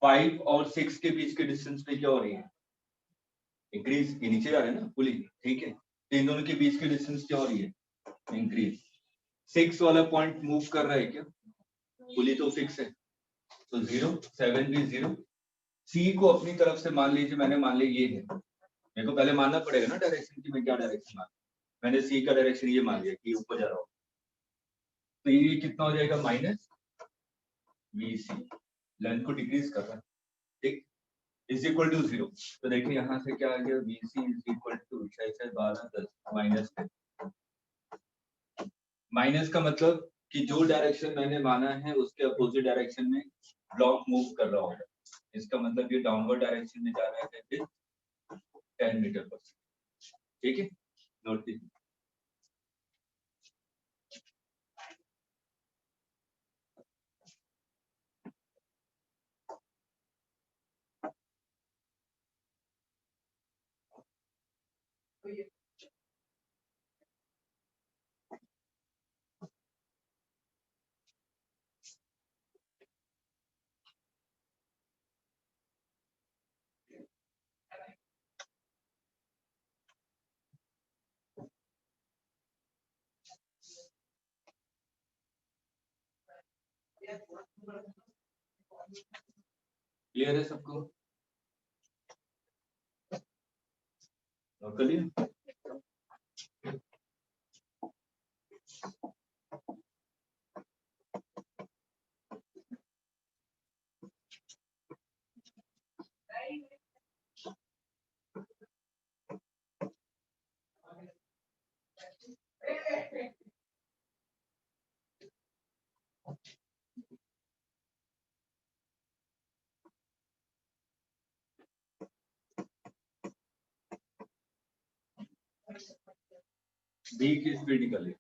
5 और 6 के बीच के डिस्टेंस पे क्या हो रही है, इंक्रीज, ये नीचे जा रहे हैं ना पुली, ठीक है। तो इन दोनों के बीच की डिस्टेंस क्या हो रही है, इंक्रीज। 6 वाला पॉइंट मूव कर रहा है क्या, पुली तो फिक्स है, तो 0, 7 भी 0। सी को अपनी तरफ से मान लीजिए, मैंने मान लिया ये है, मेरे को पहले मानना पड़ेगा ना डायरेक्शन की, मैं क्या डायरेक्शन मान, मैंने सी का डायरेक्शन ये मान लिया कि ऊपर जा रहा हूँ, तो ये कितना हो जाएगा, माइनस वी सी, लेंथ को डिक्रीज कर रहा है, ठीक, इज इक्वल टू 0। तो देखिए यहाँ से क्या आ गया, V C is equal to 12 10 minus 10। Minus का मतलब कि जो डायरेक्शन मैंने माना है उसके अपोजिट डायरेक्शन में ब्लॉक मूव कर रहा होगा, इसका मतलब ये डाउनवर्ड डायरेक्शन में जा रहा है फिर 10 मीटर पर, ठीक है, नोट कीजिए। क्लियर है सबको, नोट कर लिया। बी की स्पीड निकालिए,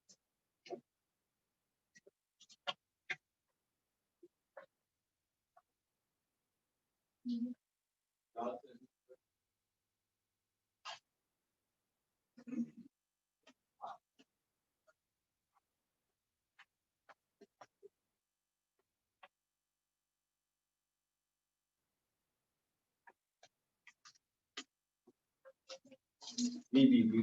बी बी बी।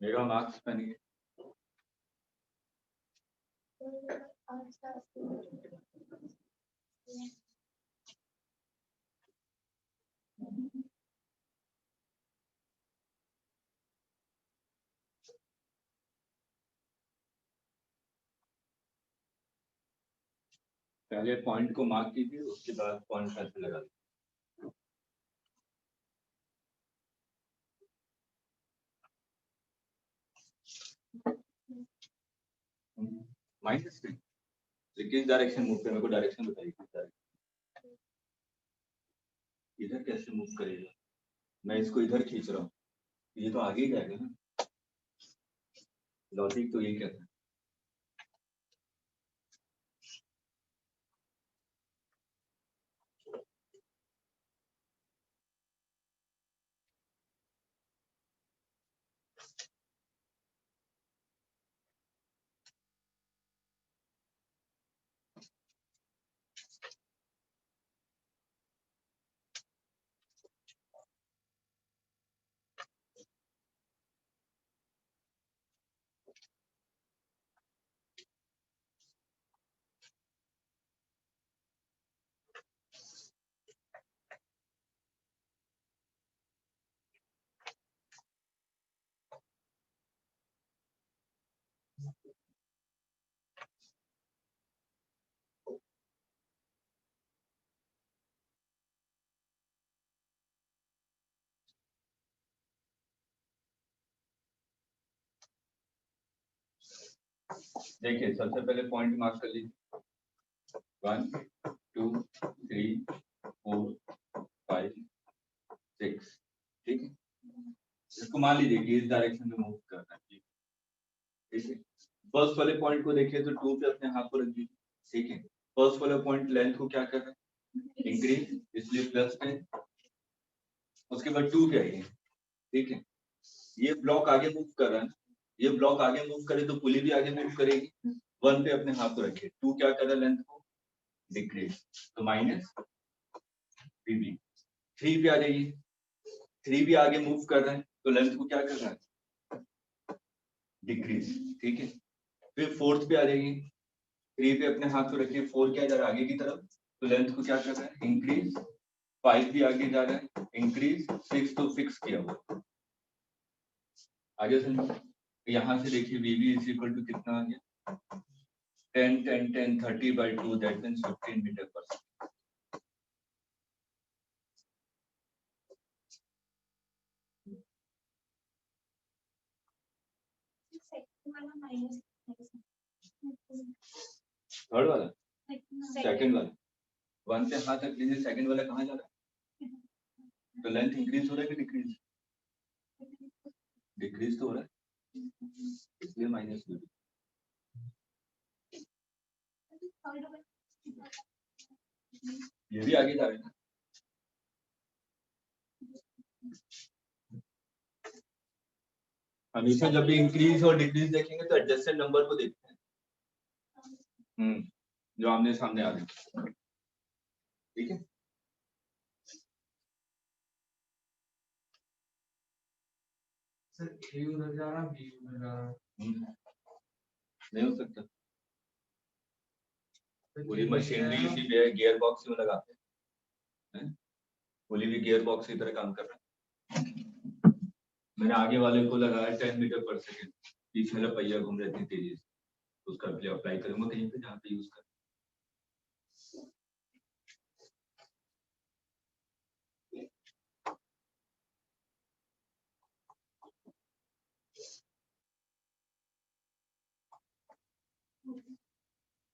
मेरा मार्क्स बनेंगे, पहले पॉइंट को मार्क कीजिए, उसके बाद पॉइंट ऐसे लगा दीजिए। माइनस में किस डायरेक्शन मूव करें, मेरे को डायरेक्शन बताइए, किस डायरेक्शन, इधर कैसे मूव करेगा, मैं इसको इधर खींच रहा हूँ, ये तो आगे ही जाएगा ना, लॉजिक तो यही कहता है। देखिए सबसे पहले पॉइंट मार्क कर लीजिए 1 2 3 4 5 6 ठीक है। इसको मान लीजिए कि इस डायरेक्शन में मूव करना है ठीक है। फर्स्ट वाले पॉइंट को देखिए तो 2 पे अपने हाथ को रख दीजिए ठीक है। फर्स्ट वाला पॉइंट लेंथ को क्या कर रहा है इंक्रीज, इसलिए प्लस पे, उसके बाद 2 पे आइए ठीक है। ये ब्लॉक आगे मूव कर रहा है, ये ब्लॉक आगे मूव करे तो पुली भी आगे मूव करेगी। 1 पे अपने हाथ को रखिए, 2 क्या कर रहा है लेंथ को डिक्रीज, तो माइनस बीबी। 3 पे आ जाइए, 3 भी आगे मूव कर रहे हैं तो लेंथ को क्या कर रहा है डिक्रीज ठीक है। फिर 4th पे आ जाइए, 3 पे अपने हाथ को रखिए, 4 क्या जा रहा है आगे की तरफ तो लेंथ को क्या कर रहा है इंक्रीज, 5 भी आगे जा रहा है इंक्रीज, 6 तो फिक्स किया हुआ आगे समझो। यहाँ से देखिए वीबी इज इक्वल टू कितना आ गया 10 10 10 30/2 दैट मींस 15 मीटर पर सेकंड। थर्ड वाला सेकंड वाला 1 से हाथ तक लीजिए, सेकंड वाला कहाँ जा रहा है तो लेंथ इंक्रीज हो रहा है कि डिक्रीज, डिक्रीज तो हो रहा है इसलिए माइनस बीबी। ये भी आगे जा रहा है ना, हमेशा जब भी इंक्रीज और डिक्रीज देखेंगे तो एडजस्टेड नंबर को देखते हैं जो आमने सामने आ रहे हैं ठीक है। सर ए उधर जा रहा बी उधर जा रहा नहीं हो सकता, पूरी मशीन भी इसी पे गियर बॉक्स में लगाते हैं, पूरी भी गियर बॉक्स की तरह काम कर रहा है। मैंने आगे वाले को लगाया 10 मीटर पर सेकंड, पीछे वाला पहिया घूम रहा है इतनी तेजी से, उसका अप्लाई करूंगा कहीं पे जहाँ पे यूज कर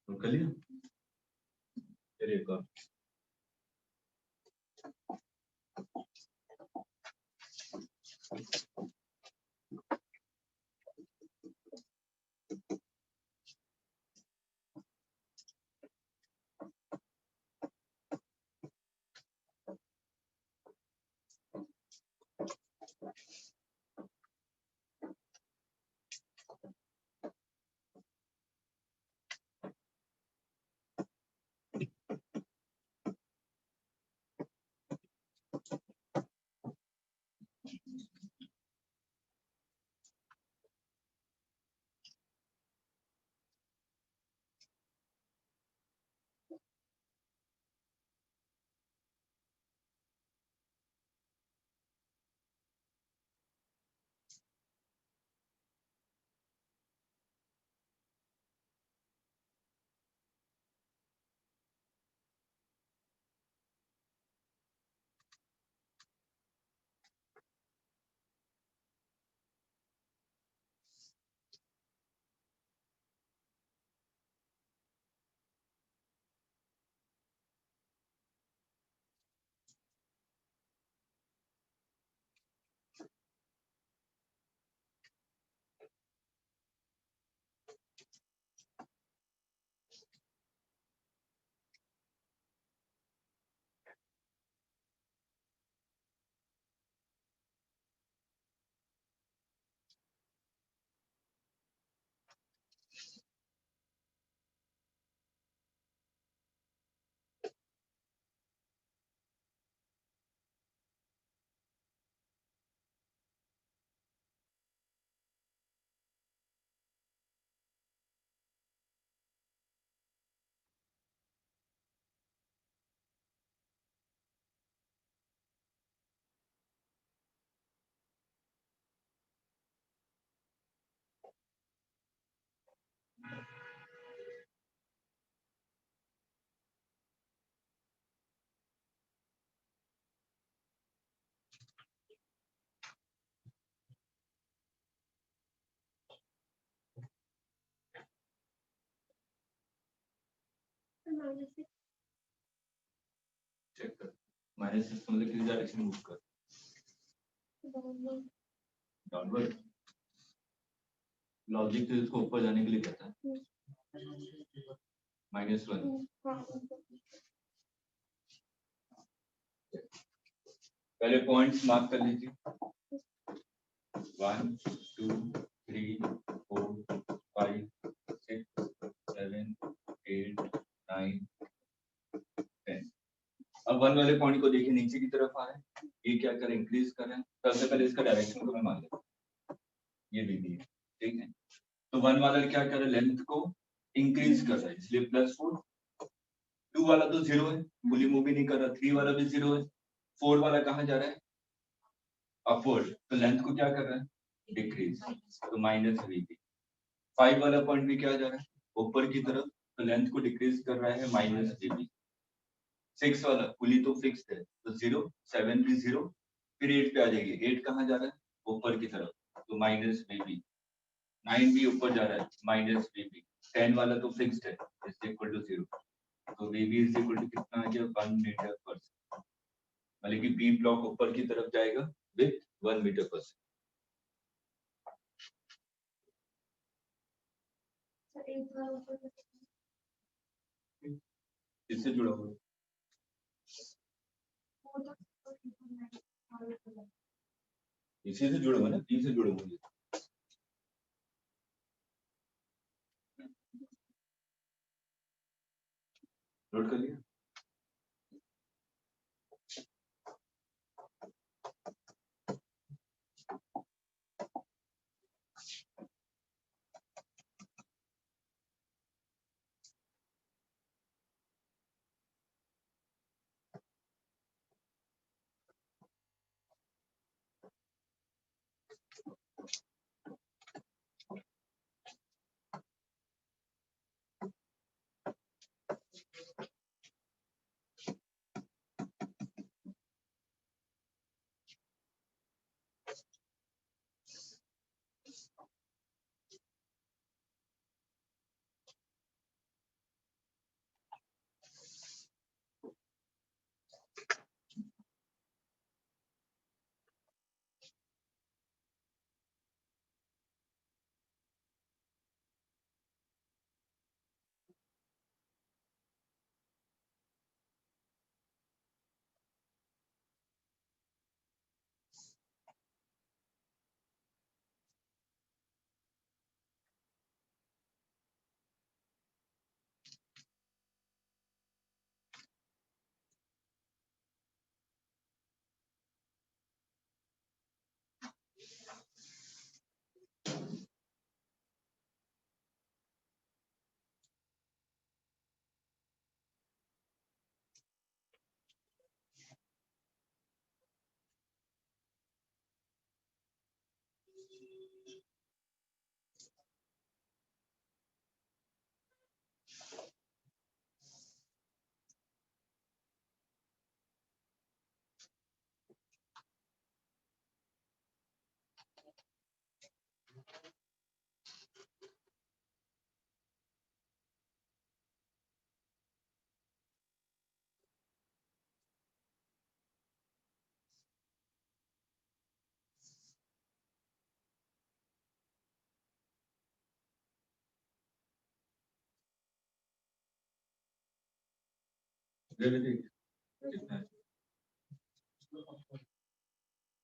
तो कर लिया। फिर एक और चेक कर, -6 मतलब किस डायरेक्शन में मूव कर, डाउनवर्ड। लॉजिक तो इसको ऊपर जाने के लिए कहता है, -1। पहले पॉइंट्स मार्क कर लीजिए, 1 2 3 4 5 6 7 8 9 10। अब 1 वाले पॉइंट को देखिए, नीचे की तरफ आ रहा है, ये क्या कर इंक्रीज कर रहे हैं। सबसे पहले इसका डायरेक्शन को मैं मान लेता हूं, ये भी है, ठीक है। तो 1 वाला क्या कर रहा है, लेंथ को इंक्रीज कर रहा है, इसलिए +4। 2 वाला तो 0 है, फुली मूव भी नहीं कर रहा। 3 वाला भी 0 है। 4 वाला कहाँ जा रहा है, अपवर्ड, तो लेंथ को क्या कर रहा है, डिक्रीज, तो -VB। 5 वाला पॉइंट भी क्या जा रहा है, ऊपर की तरफ, तो लेंथ को डिक्रीज कर रहा है, -VB। 6 वाला फुली तो फिक्स्ड है, तो 0, 7 भी 0, फिर 8 पे आ जाएगी। 8 कहाँ जा रहा है, ऊपर की तरफ, तो -VB। 9 भी ऊपर जा रहा है, -VB। 10 वाला तो फिक्स्ड है, इज इक्वल टू 0, तो VB इज इक्वल टू कितना आ गया, 1 मीटर पर सेकंड, मतलब कि B ब्लॉक ऊपर की तरफ जाएगा विथ 1 मीटर पर सेकंड। इससे जुड़ा हुआ इसी से जुड़ा हुआ ना, B से जुड़ा हुआ है। नोट कर लिया। कितना है?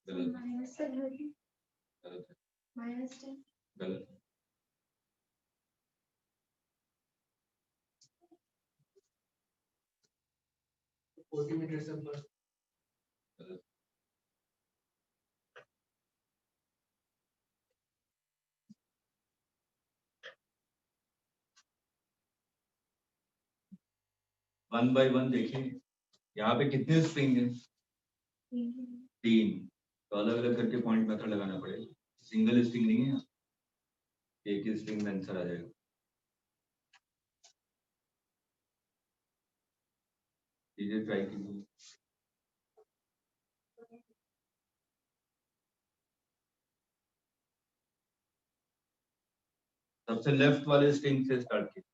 गलत है, गलत है। 40 मीटर से ऊपर। गलत। 1 by 1 देखिए, यहाँ पे कितने स्ट्रिंग है, 3, तो अलग अलग करके पॉइंट मेथड लगाना पड़ेगा, सिंगल स्ट्रिंग नहीं है, एक ही स्ट्रिंग में आंसर आ जाएगा। चीजें ट्राई कीजिए। सबसे लेफ्ट वाले स्ट्रिंग से स्टार्ट कीजिए।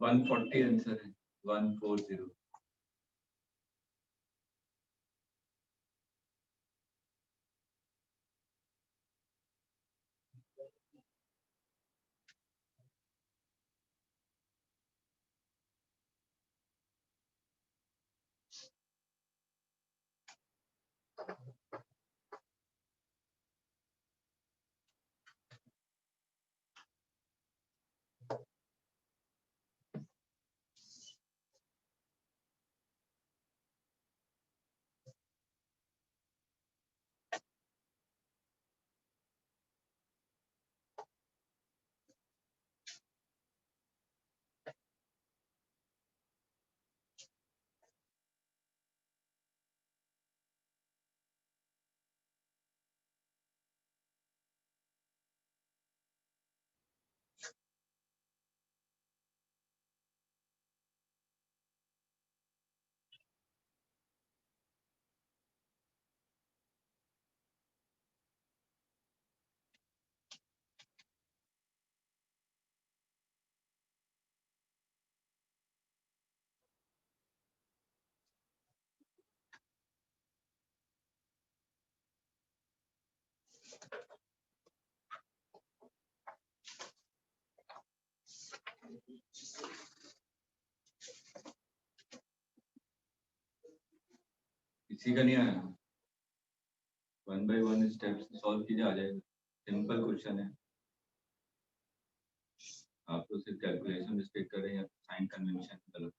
140 आंसर है, 140। किसी का नहीं आया, 1 by 1 स्टेप्स सॉल्व कीजिए, आ जाएगा। सिंपल क्वेश्चन है, आप तो सिर्फ कैलकुलेशन मिस्टेक कर रहे हैं, साइन कन्वेंशन गलत।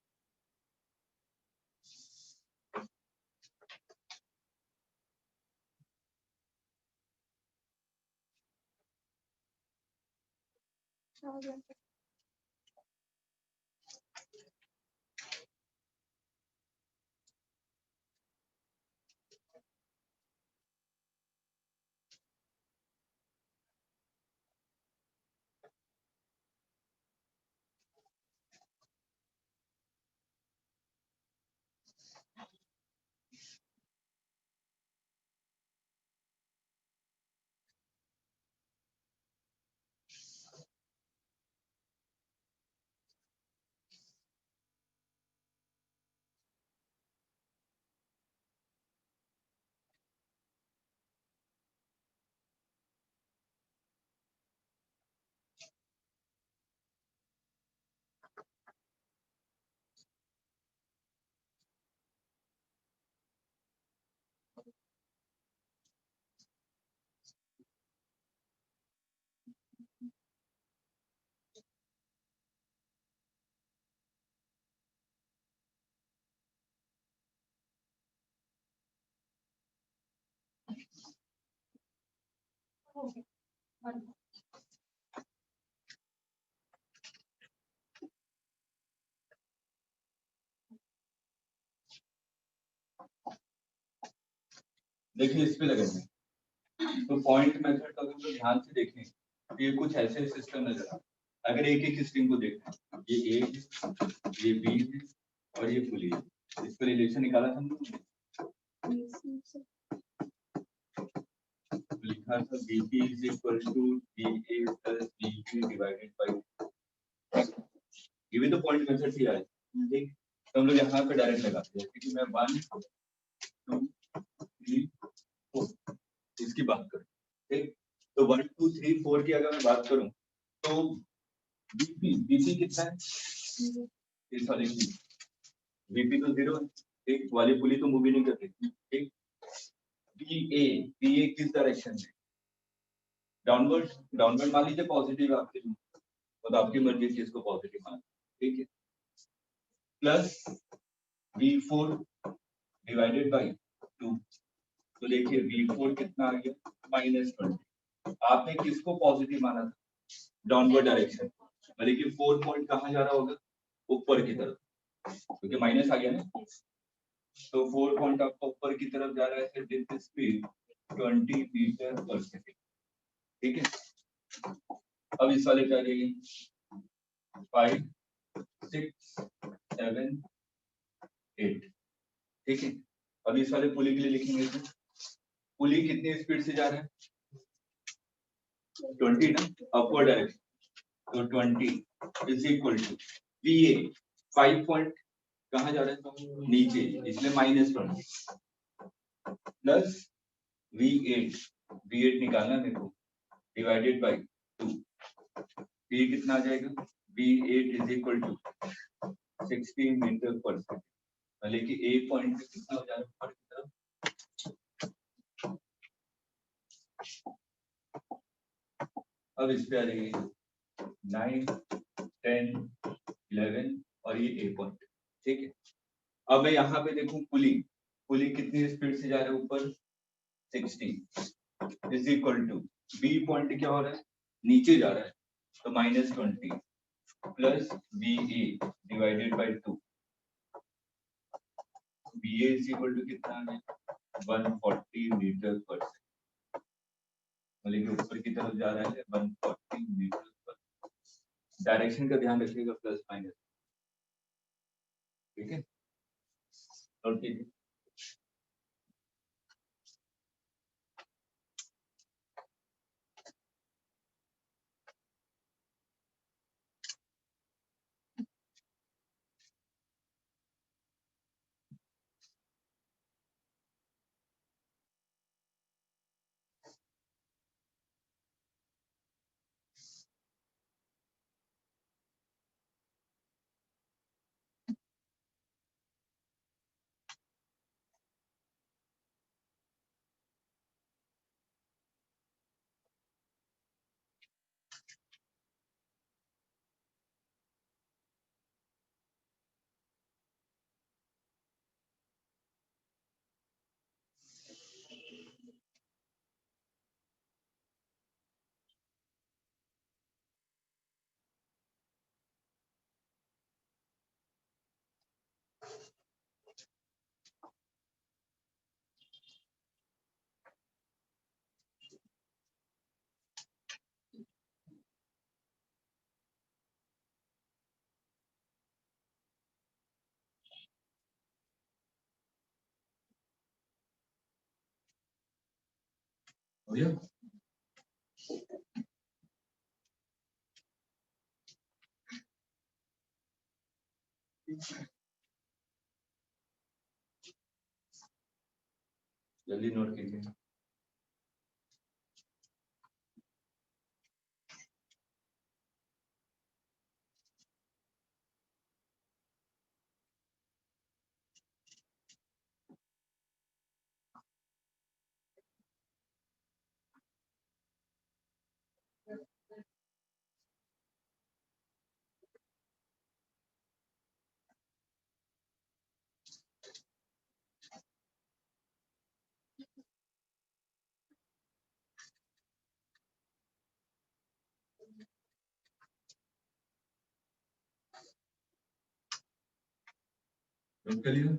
देखिए इस पे लगेंगे, तो पॉइंट मेथड का अगर ध्यान से देखें तो ये कुछ ऐसे सिस्टम नजर आता है। अगर एक एक स्ट्रिंग को देखें, ये ए है, ये बी है और ये पुली है, इस पर रिलेशन निकाला था हमने, लिखा था bp is equal to ba plus bp divided by, ये भी तो पॉइंट मेथड से आया, ठीक। तो हम लोग यहाँ पे डायरेक्ट लगाते हैं, क्योंकि मैं 1 2 3 4 इसकी बात करूं, ठीक। तो 1 2 3 4 की अगर मैं बात करूं तो बीपी कितना है, इस वाले की बीपी तो 0 है, ठीक। वाली पुली तो मूव ही नहीं कर रही, ठीक। बीए किस डायरेक्शन में, डाउनवर्ड, डाउनवर्ड मान लीजिए पॉजिटिव आपके, तो आपकी मर्जी है किसको पॉजिटिव मान, ठीक है। प्लस V4 डिवाइडेड बाय 2, तो देखिए V4 कितना आ गया, -20। आपने किसको पॉजिटिव माना था, डाउनवर्ड डायरेक्शन, देखिए 4 पॉइंट कहाँ जा रहा होगा, ऊपर की तरफ, क्योंकि माइनस आ गया ना, तो 4 पॉइंट आपका ऊपर की तरफ जा रहा है, विद स्पीड 20 मीटर पर सेकेंड, ठीक है। अब इस वाले क्या आएगी, 5 6 7 8, ठीक है। अब इस वाले पुली के लिए लिखेंगे, तो पुली कितनी स्पीड से जा रहा है, 20 ना, अपवर्ड डायरेक्शन, तो 20 is equal to VA 5 point कहाँ जा रहा है नीचे, इसलिए -20 प्लस V8 निकालना मेरे को डिवाइडेड बाई 2, ये कितना आ जाएगा V8 is equal to 16 metre पर सेकेंड, मतलब कि A पॉइंट पे कितना हो जाएगा ऊपर की तरफ, अब इस पे आ जाएंगे 9 10 11 और ये A पॉइंट, ठीक है। अब मैं यहाँ पे देखूं पुलिंग कितनी स्पीड से जा रहा है ऊपर 16 is equal to B point क्या हो रहा है नीचे जा रहा है, तो -20 plus VA divided by 2, VA is equal to कितना है 140 मीटर पर सेकंड, मतलब कि ऊपर की तरफ जा रहा है 140 मीटर पर, डायरेक्शन का ध्यान रखिएगा प्लस माइनस, ठीक है। नोट कीजिए। हो गया? जल्दी नोट कीजिए। नोट कर लिया?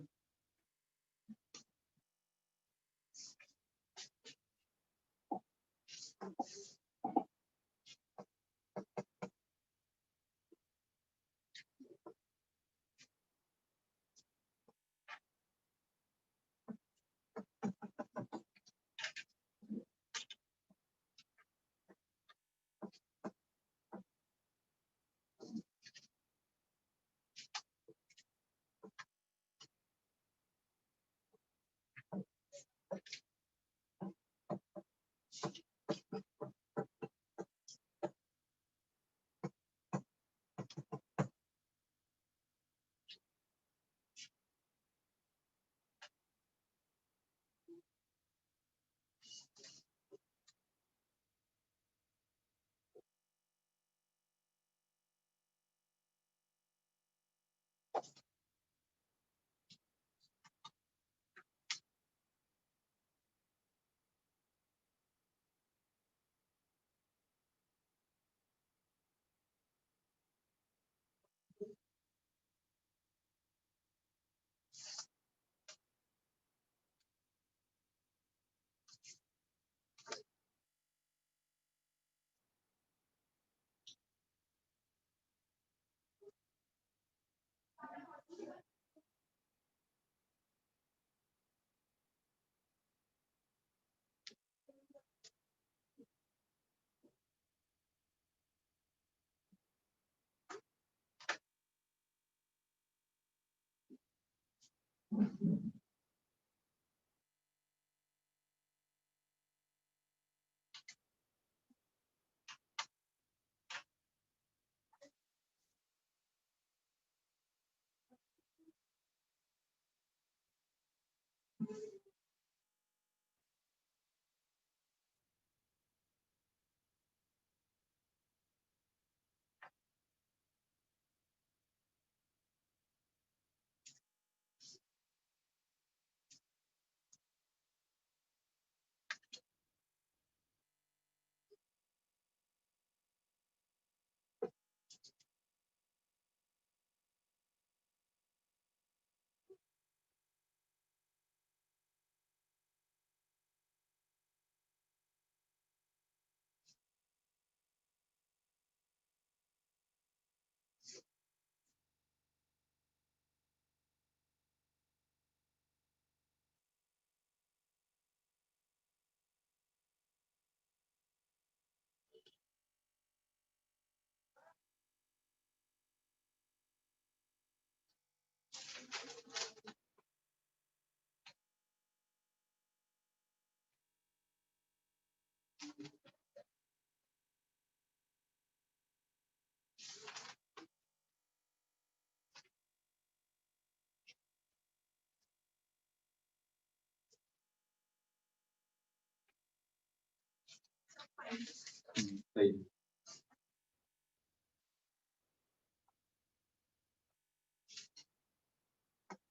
सही।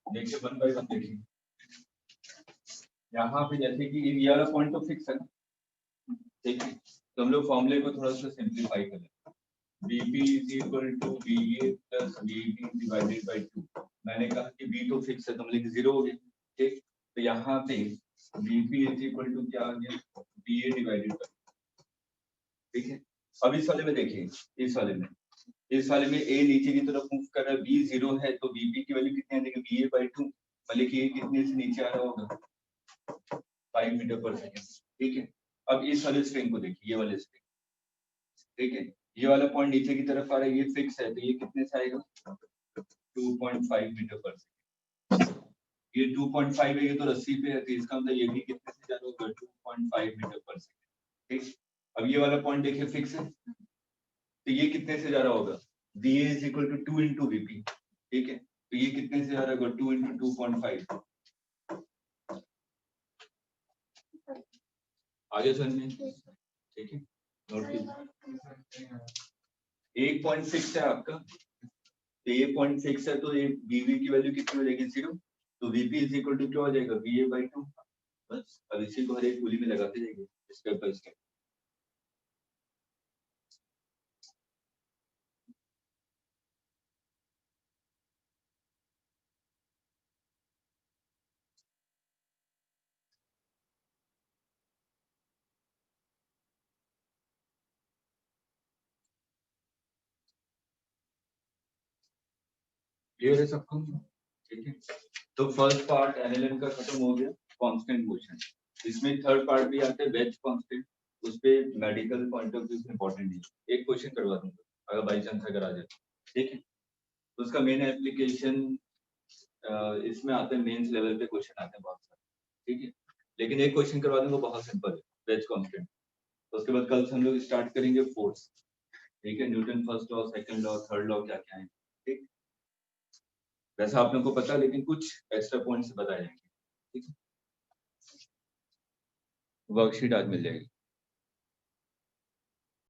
देखिए 1 बाय 1 देखिए, यहाँ पे जैसे कि ये वाला पॉइंट तो फिक्स है ना, ठीक है, तो हम लोग फॉर्मूले को थोड़ा सा सिंप्लीफाई कर लेते हैं। Vp is equal to VA plus VB divided by 2। मैंने कहा कि V तो फिक्स है तो हम लिख 0 हो गया, ठीक। तो यहाँ पे Vp is equal to क्या आ गया, VA divided by, ठीक है। अब इस वाले में देखिए, इस वाले में A नीचे की तरफ मूव कर रहा है, B 0 है तो Vp की वैल्यू कितनी आएगी, VA by 2, मतलब कि ये कितने से नीचे आ रहा होगा, 5 मीटर पर सेकेंड, ठीक है। अब इस वाले स्ट्रिंग को देखिए, ये वाले स्ट्रिंग, ठीक है, ये वाला पॉइंट नीचे की तरफ आ रहा है, ये फिक्स है तो ये कितने से आएगा, 2.5 मीटर पर सेकेंड। ये 2.5 है, ये तो रस्सी पे है तो इसका मतलब ये भी कितने से जा रहा होगा, 2.5 मीटर पर सेकेंड, ठीक। अब ये वाला पॉइंट देखिए फिक्स है तो ये कितने से जा रहा होगा, VA is equal to 2 into VP, ठीक है, तो ये कितने से जा रहा होगा, 2 into 2.5। आगे समझिए, ठीक है, नोट कीजिए। एक पॉइंट फिक्स है आपका, तो ये पॉइंट फिक्स है तो ये VV की वैल्यू कितनी हो जाएगी, 0, तो VP is equal to क्या हो जाएगा, VA by 2। बस अब इसी को हर एक गोली में लगाते जाइए स्टेप बाय स्टेप। क्लियर है सबको, ठीक है। तो फर्स्ट पार्ट एनालिसिस का खत्म हो गया, कांस्टेंट क्वेश्चन। इसमें थर्ड पार्ट भी आता है, वेज कांस्टेंट, उस पे मेडिकल पॉइंट ऑफ व्यू से इंपॉर्टेंट है, एक क्वेश्चन करवा दूंगा अगर बाई चांस अगर आ जाए, ठीक है। तो उसका मेन एप्लीकेशन इसमें आते हैं, मेंस लेवल पे क्वेश्चन आते हैं बहुत सारे, ठीक है, लेकिन एक क्वेश्चन करवा दूंगा बहुत सिंपल है, वेज कांस्टेंट। उसके बाद कल से हम लोग स्टार्ट करेंगे फोर्स, ठीक है, Newton first law, second law, third law क्या क्या है, ठीक। वैसा आप लोगों को पता है लेकिन कुछ एक्स्ट्रा पॉइंट्स बताए जाएंगे, ठीक है। वर्कशीट आज मिल जाएगी।